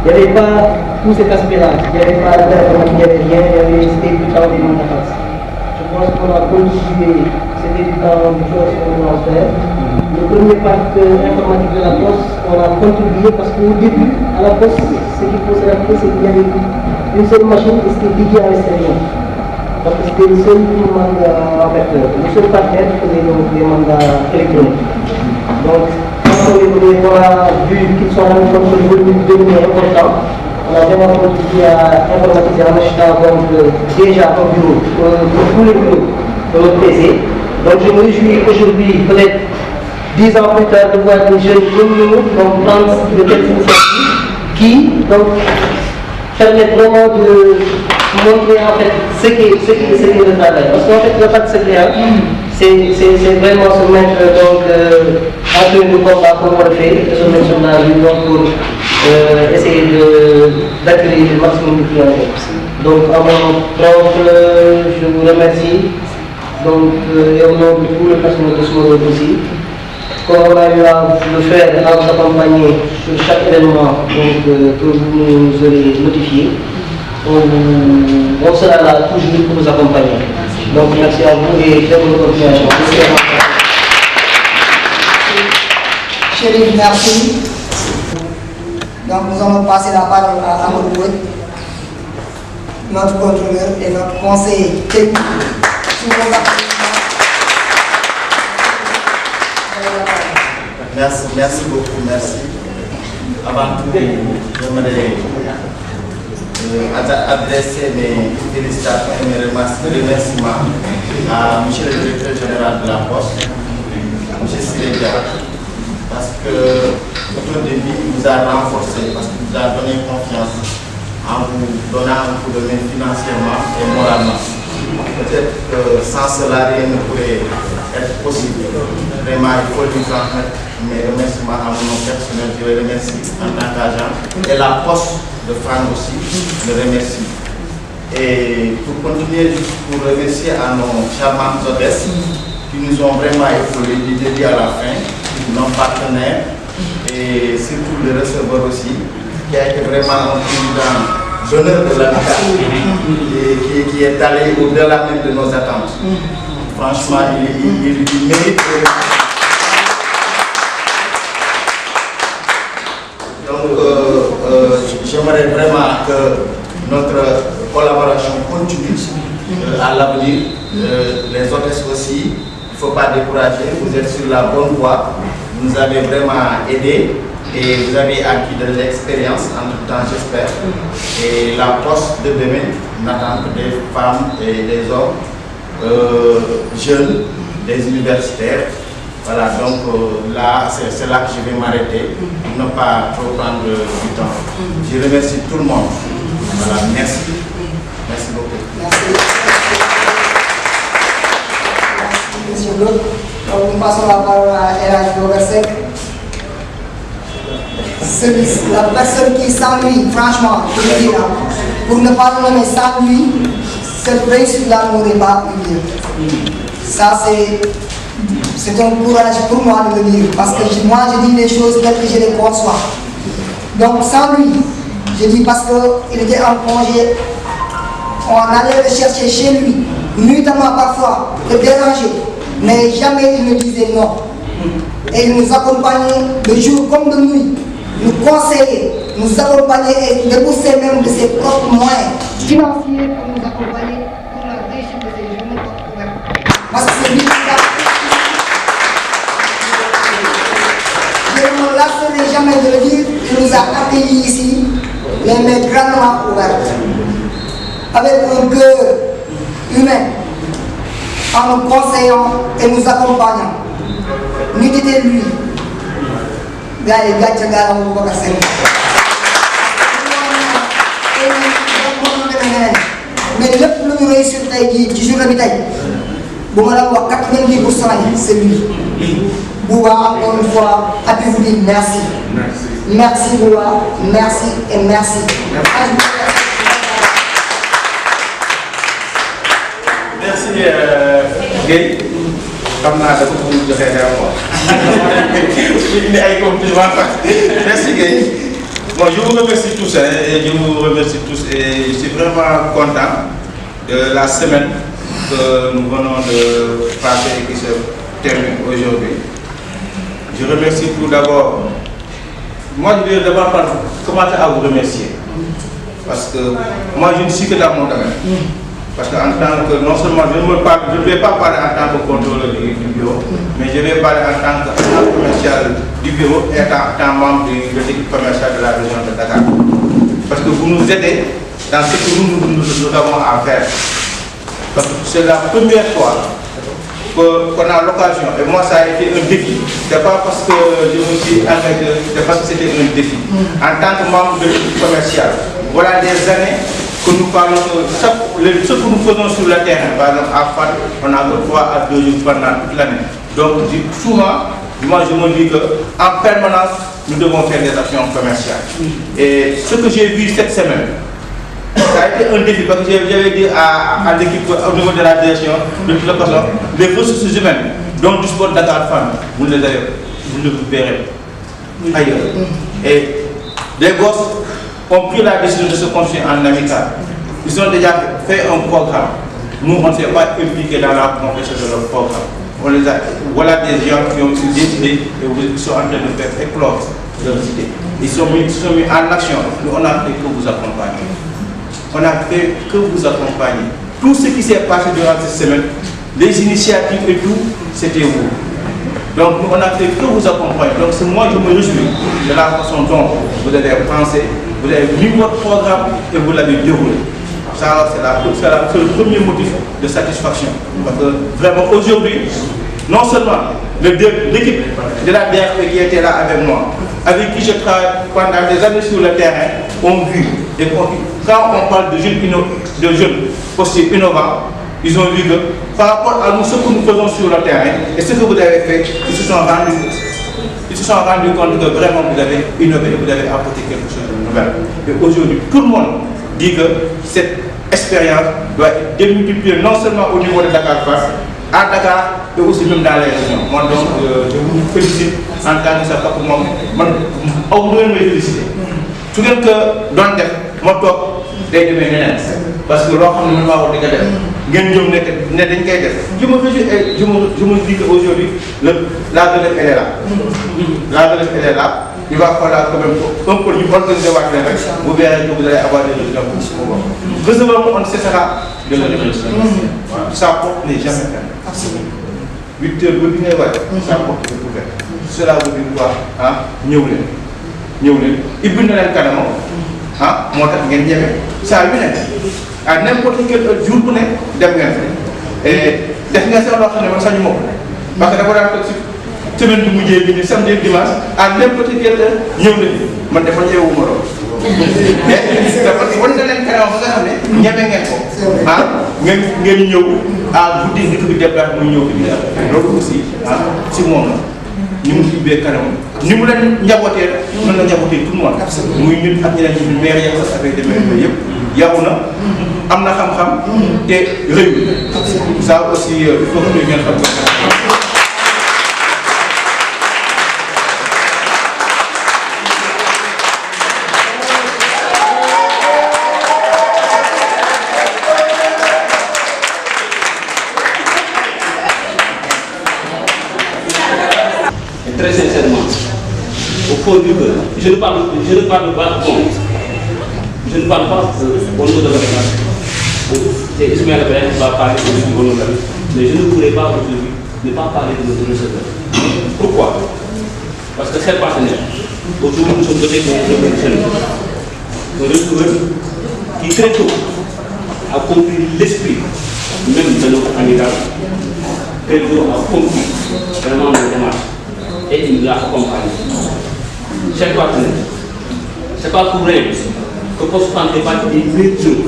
il n'y avait pas tous ces aspects-là. Il n'y avait pas d'informatique, il n'y avait rien, c'était du temps des interfaces. Je pense qu'on a contribué, c'était du temps des choses qu'on doit faire. Le premier parc informatique de la Poste, on a contribué parce qu'au début, à la Poste, ce qu'il faut se rappeler, c'est qu'il y avait une seule machine qui était dédiée à l'extérieur. Parce que c'était le seul mandat, en fait, le seul partenaire qui faisait des mandats électroniques. Donc, quand on a vu qu'ils sont rendus compte que le volume devenait important, on a vraiment contribué à informatiser en achetant donc déjà un bureau pour tous les bureaux de notre PC. Donc, je me réjouis aujourd'hui, peut-être 10 ans plus tard, de voir des jeunes comme nous, donc prendre de telles initiatives qui donc, permettent vraiment de montrer en fait ce qu'est le travail. Parce qu'en fait, le pas de secret, c'est vraiment se mettre donc en train de combat comme on le fait, de se mettre sur la rue donc, pour essayer d'accueillir le maximum de clients. Donc, à mon propre, je vous remercie. Donc, et au nom de tout le personnel de Small World aussi. Comme on a eu à le faire, à vous accompagner sur chaque événement donc, que vous nous aurez notifié. On sera là toujours pour vous accompagner. Donc merci à vous et très bonne continuation. Chérif, merci. Donc nous allons passer la parole à Amadou Wade, notre contrôleur et notre conseiller technique. Merci beaucoup, merci. Avant tout, j'aimerais adresser mes félicitations et mes remerciements à M. le directeur général de la Poste, M. Sirédia, parce que tout au début, il vous a renforcé, parce qu'il vous a donné confiance en vous donnant un coup de main financièrement et moralement. Peut-être que sans cela, rien ne pourrait être possible. Vraiment, il faut lui transmettre mes remerciements à mon nom personnel. Je le remercie en tant qu'agent. Et la Poste de France aussi, je le remercie. Et pour continuer, juste pour remercier à nos charmantes hôtesses qui nous ont vraiment épaulés du début à la fin, nos partenaires et surtout le receveur aussi, qui a été vraiment un président d'honneur de l'habitat et qui est allé au-delà même de nos attentes. Franchement, il mérite. Donc, j'aimerais vraiment que notre collaboration continue à l'avenir. Les hôtesses aussi, il ne faut pas décourager, vous êtes sur la bonne voie. Vous nous avez vraiment aidé et vous avez acquis de l'expérience en tout temps, j'espère. Et la Poste de demain n'attend que des femmes et des hommes jeunes, des universitaires. Voilà, donc là, c'est là que je vais m'arrêter pour ne pas trop prendre du temps. Je remercie tout le monde. Voilà, merci. Merci beaucoup. Merci. Monsieur Blok. Donc nous passons la parole à Elhadji Boubacar Seck. La personne qui sans lui, franchement, je le dis là, pour ne pas le nommer sans lui, cette réussite-là n'aurait pas eu lieu. Ça, c'est un courage pour moi de le dire, parce que moi, je dis les choses telles que je les conçois. Donc, sans lui, je dis parce qu'il était en congé, on allait le chercher chez lui, nuitamment parfois, le déranger, mais jamais il ne disait non. Et il nous accompagnait de jour comme de nuit, nous conseillait, nous accompagnait et débourser même de ses propres moyens financiers pour nous accompagner pour la réussite de ces journées. Parce que c'est lui qui a. Je ne me lasserai jamais de le dire, il nous a accueillis ici, les mains grandement ouvertes, avec un cœur humain, en nous conseillant et nous accompagnant. Nous était lui. Gars yi gàcce gaalam Boubacar Seck. mais lépp lu ñu réussir tey jii ci journée bi tey bu ma la wax 90% yi c'est lui. Bouba, encore une fois, Happy vous dire merci. Merci Bouba, merci et merci. Guèye xam naa dafa bëgg joxe xew quoi indi ay compliments sax merci Guèye. Bon, je vous remercie tous et je vous remercie tous et je suis vraiment content de la semaine que nous venons de passer et qui se termine aujourd'hui. Je remercie tout d'abord. Moi, je vais d'abord commencer à vous remercier. Parce que moi, je ne suis que dans mon domaine. Parce qu'en tant que, non seulement je ne vais pas parler en tant que contrôleur du bureau, mais je vais parler en tant qu'agent commercial du bureau et en tant membre de l'équipe commerciale de la région de Dakar. Parce que vous nous aidez dans ce que nous avons à faire. Parce que c'est la première fois qu'on a l'occasion, et moi ça a été un défi. C'est pas parce que je me suis engagé, c'est parce que c'était un défi. En tant que membre de l'équipe commerciale, voilà des années que nous parlons de ce que nous faisons sur le terrain. Par exemple, à FAD, on a que 3 à 2 jours pendant toute l'année. Donc souvent, moi je me dis qu'en permanence, nous devons faire des actions commerciales. Et ce que j'ai vu cette semaine, ça a été un défi parce que j'avais dit à l'équipe au niveau de la direction, de toute façon, les ressources humaines, donc du sport Dakar Fan, vous ne le verrez ailleurs. Et les gosses ont pris la décision de se construire en amical. Ils ont déjà fait un programme. Nous, on ne s'est pas impliqué dans la confession de leur programme. Voilà des gens qui ont eu des idées et qui sont en train de faire éclore leurs idées. Ils sont mis en action. Nous, on a fait que vous accompagner. On a fait que vous accompagner. Tout ce qui s'est passé durant cette semaine, les initiatives et tout, c'était vous. Donc nous, on a fait que vous accompagner. Donc c'est moi je me réjouis de la façon dont vous avez pensé, vous avez mis votre programme et vous l'avez déroulé. Ça, c'est le premier motif de satisfaction. Parce que vraiment aujourd'hui, non seulement l'équipe de la DRP qui était là avec moi, avec qui je travaille pendant des années sur le terrain, ont vu. Et quand on parle de jeunes postes innovants, ils ont vu que par rapport à nous, ce que nous faisons sur le terrain et ce que vous avez fait, ils se sont rendus compte que vraiment vous avez innové et vous avez apporté quelque chose de nouvel. Et aujourd'hui, tout le monde dit que cette expérience doit être démultipliée non seulement au niveau de Dakar Face, à Dakar et aussi même dans les régions. Moi donc, je vous félicite en tant que ça, parce que moi, je me féliciter. Tout ce que dans le day demee neneen parce que loo xam ne man maa war di nga def ngeen ñëw ne dañ koy def je me réjouis et je me dis qu'aujourd'hui la relève elle est là. La relève elle est là. Il va falloir quand même un peu ñu organiser waat leen rek vous verrez que vous allez avoir des résultats pour ce moment. Recevoir on cessera de le remercier. Sa porte n'est jamais fermée. 8 heures ba bi ngay waaj sa porte est ouverte. Cela veut dire quoi ah ñëw leen ibbi na leen kanamam. Ah, moo tax ngeen ñeme saa yu nekk à n'importe quel jour bu nekk dem ngeen fa et def nga sax loo xam ne man sañu ma ko parce que dafa daan toog si semaine bi mujjee bi ni samedi dimanche à n'importe quel heure ñëw nañu man dafa ñëwu ma lool mais dafa wan na leen kanam ba nga xam ne ñeme ngeen ko ah ngeen ñëw à guddi nit ki déplacé muy ñëw fi bi loolu aussi ah si moom la ni mu ubbee kanam ni mu leen njabootee mën na njabootee tout le monde muy ñun ak ñeneen ñi maire yeeg sax avec des maires yëpp yaru na am na xam-xam te réew ça aussi il faut que ngeen xam très sincèrement, au fond du cœur, je ne parle pas bon, je ne parle pas au nom de la c'est Ismaël Abraham qui va parler au nom de la mais je ne pourrais pas aujourd'hui ne pas parler de notre receveur. Pourquoi? Parce que ces partenaires, aujourd'hui nous sommes dotés d'un receveur qui très tôt a compris l'esprit même de notre amiral, très tôt a compris vraiment nos démarches. Et il nous a accompagnés. Chers partenaires, ce n'est pas pour rien que Poste Fan fait partie des meilleurs jours,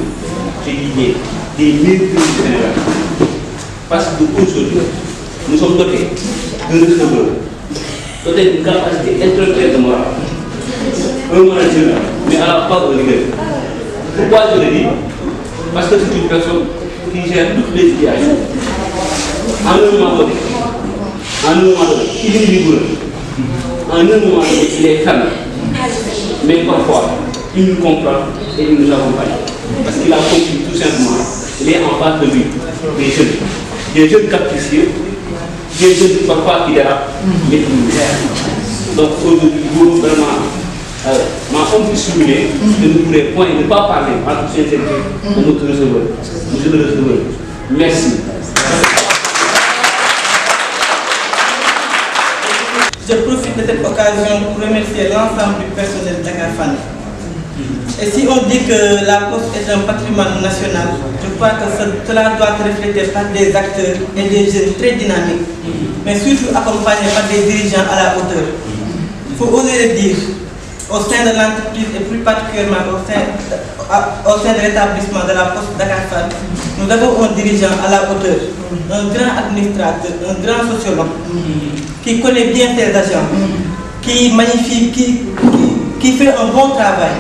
j'ai dit bien, des meilleurs jours du Sénégal. Parce qu'aujourd'hui, nous sommes dotés d'un receveur, dotés d'une capacité intellectuelle de morale, un manager, mais à la fois de rigueur. Pourquoi je le dis? Parce que c'est une personne qui gère toutes les situations. à un moment donné, il est rigoureux. À un moment donné, il est ferme. Mais parfois, il nous comprend et il nous accompagne. Parce qu'il a compris tout simplement, il est en face de lui, des jeunes capricieux, des jeunes parfois qui dérapent, mais qui nous gèrent. Donc aujourd'hui, vous vraiment, on peut stimuler de nous pourrait point ne pas parler en toute sincérité de notre receveur. Monsieur le receveur, merci. Je profite de cette occasion pour remercier l'ensemble du personnel de Dakar Fan. Et si on dit que la Poste est un patrimoine national, je crois que cela doit être reflété par des acteurs et des jeunes très dynamiques, mais surtout accompagnés par des dirigeants à la hauteur. Il faut oser le dire, au sein de l'entreprise et plus particulièrement au sein de l'établissement de la Poste Dakar Fan, nous avons un dirigeant à la hauteur, un grand administrateur, un grand sociologue, qui connaît bien ses agents, qui magnifie, qui fait un bon travail.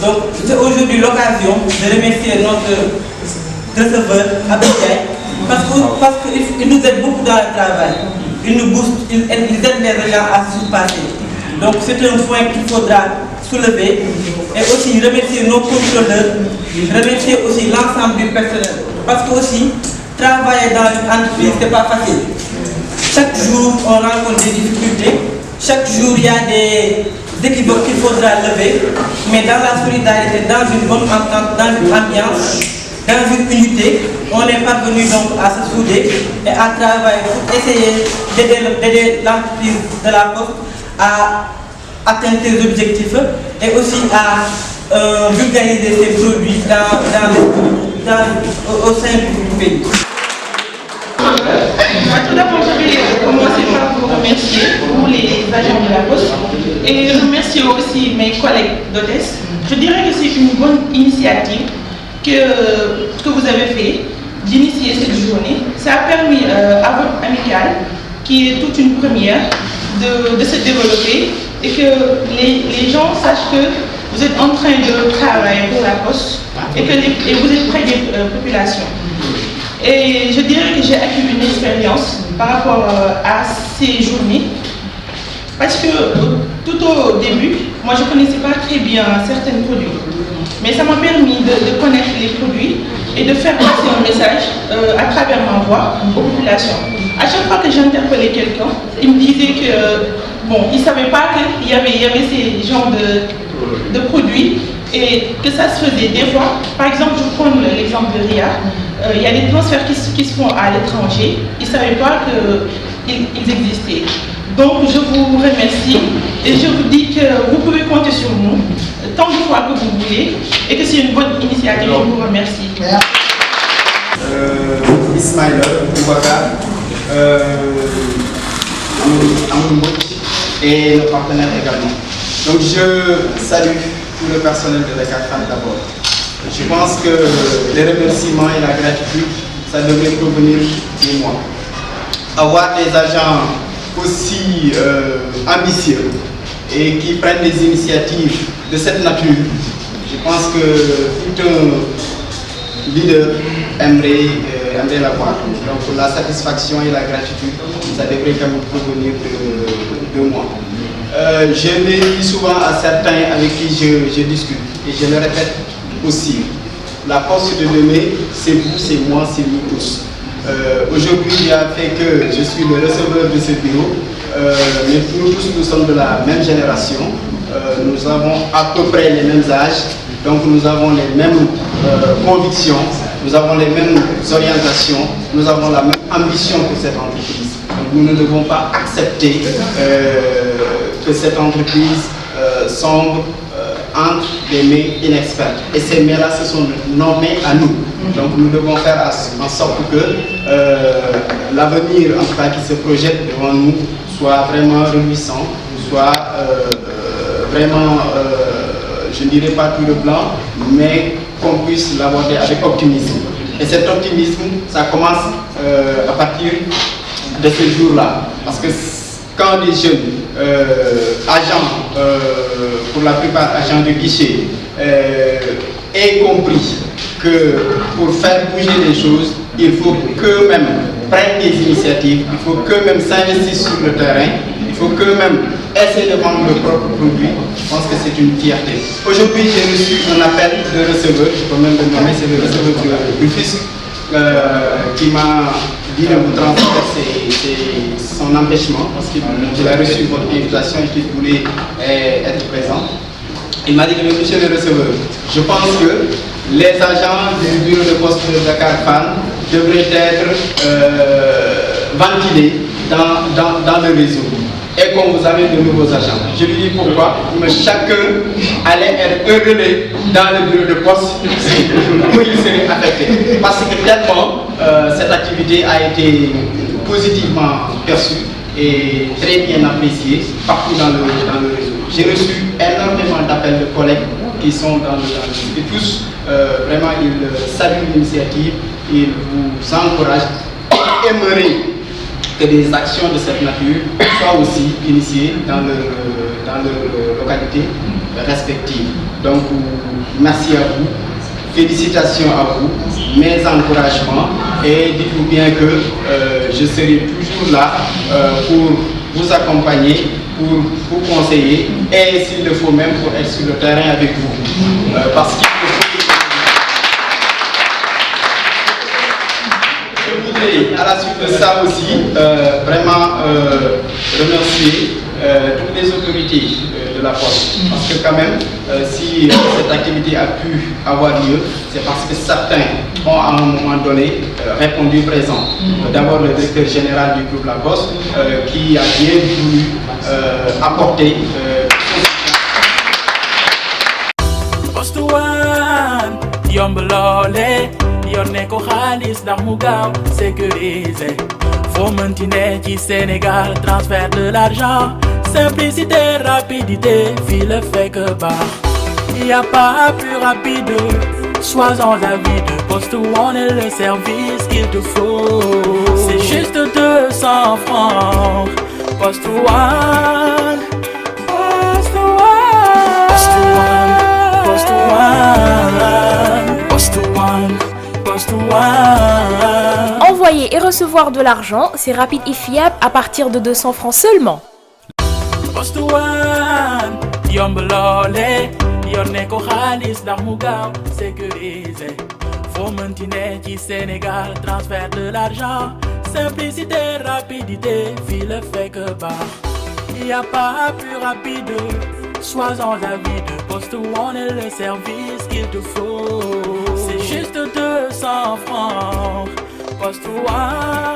Donc c'est aujourd'hui l'occasion de remercier notre receveur, Abidjaï, parce qu'il nous aide beaucoup dans le travail. Il nous booste, il aide les agents à se surpasser. Donc c'est un point qu'il faudra soulever et aussi remercier nos contrôleurs, remercier aussi l'ensemble du personnel. Parce que aussi, travailler dans une entreprise, ce n'est pas facile. Chaque jour, on rencontre des difficultés. Chaque jour, il y a des équivoques qu'il faudra lever. Mais dans la solidarité, dans une bonne entente, dans une ambiance, dans une unité, on est parvenu donc à se souder et à travailler pour essayer d'aider l'entreprise de la Poste à atteindre ses objectifs et aussi à vulgariser ses produits au sein du pays. Tout d'abord, je vais commencer par vous remercier pour les agents de la Poste et remercier aussi mes collègues d'hôtesse. Je dirais que c'est une bonne initiative que vous avez fait d'initier cette journée. Ça a permis à votre amicale, qui est toute une première, de se développer et que les gens sachent que vous êtes en train de travailler pour la Poste et que vous êtes près des populations. Et je dirais que j'ai acquis une expérience par rapport à ces journées parce que tout au début, moi je ne connaissais pas très bien certains produits. Mais ça m'a permis de connaître les produits et de faire passer un message à travers ma voix aux populations. À chaque fois que j'interpellais quelqu'un, il me disait que bon, il ne savait pas qu'il y avait ces genres de produits et que ça se faisait des fois. Par exemple, je prends l'exemple de RIA. Il y a des transferts qui se font à l'étranger. Ils ne savaient pas qu'ils existaient. Donc, je vous remercie et je vous dis que vous pouvez compter sur nous tant de fois que vous voulez et que c'est une bonne initiative. Je vous remercie. Ismaïla Boubacar, Amour et nos partenaires également. Donc, je salue tout le personnel de Dakar Fan d'abord. Je pense que les remerciements et la gratitude, ça devrait provenir de moi. Avoir des agents aussi ambitieux et qui prennent des initiatives de cette nature, je pense que tout un leader aimerait l'avoir. Donc la satisfaction et la gratitude, ça devrait quand même provenir de moi. Je l'ai dit souvent à certains avec qui je discute et je le répète aussi. La Poste de demain, c'est vous, c'est moi, c'est nous tous. Aujourd'hui, il a fait que je suis le receveur de ce bureau, mais nous tous, nous sommes de la même génération. Nous avons à peu près les mêmes âges, donc nous avons les mêmes convictions, nous avons les mêmes orientations, nous avons la même ambition que cette entreprise. Donc nous ne devons pas accepter que cette entreprise sombre entre des mains inexpertes. Et ces mains-là, ce sont nos mains à nous. Donc nous devons faire en sorte que l'avenir, en tout cas, qui se projette devant nous, soit vraiment réjouissant, soit vraiment, je ne dirais pas tout le blanc, mais qu'on puisse l'aborder avec optimisme. Et cet optimisme, ça commence à partir de ce jour-là. Parce que quand les jeunes agents, pour la plupart agents de guichet, aient compris que pour faire bouger les choses, il faut qu'eux-mêmes prennent des initiatives, il faut qu'eux-mêmes s'investissent sur le terrain, il faut qu'eux-mêmes essaient de vendre leurs propres produits. Je pense que c'est une fierté. Aujourd'hui, j'ai reçu un appel de receveur, je peux même le nommer, c'est le receveur du fisc qui m'a dit de vous transmettre son empêchement parce qu'il a reçu votre invitation et qu'il voulait être présent. Il m'a dit que monsieur le receveur, je pense que les agents du bureau de poste de Dakar Fan devraient être ventilés dans le réseau. Et comme vous avez de nouveaux agents. Je lui dis pourquoi, mais chacun allait être un relais dans le bureau de poste où il serait affecté. Parce que tellement cette activité a été positivement perçue et très bien appréciée partout dans le réseau. J'ai reçu énormément d'appels de collègues qui sont dans le réseau. Et tous, vraiment, ils saluent l'initiative, ils vous encouragent et aimeraient que des actions de cette nature soient aussi initiées dans leur localité respective. Donc, merci à vous, félicitations à vous, mes encouragements et dites-vous bien que je serai toujours là pour vous accompagner, pour vous conseiller et s'il le faut même pour être sur le terrain avec vous. Parce qu'il à la suite de ça aussi, vraiment remercier toutes les autorités de la Poste. Parce que quand même, si cette activité a pu avoir lieu, c'est parce que certains ont à un moment donné répondu présent. D'abord le directeur général du groupe La Poste qui a bien voulu apporter Poste One, Yombolole. Yonne ko xaalis ndax mu gaaw sécurisé foo mënti ne ci Sénégal transfert de l'argent simplicité rapidité fii la fekk baax y a pas plus rapide sois-en avis de Poste One est le service qu'il te faut c'est juste 200 francs Poste One Poste One Poste One Poste One Poste One Envoyer et recevoir de l'argent, c'est rapide et fiable à partir de 200 francs seulement. Poste One, Yombolole, yonne ko xaalis ndax mu gaaw sécurisé. Foo mënti ne ci Sénégal, transfert de l'argent, simplicité, rapidité, fii la fekk baax. Y a pas plus rapide, sois-en avis de Poste One est le service qu'il te faut. C'est juste 200 francs. Poste One.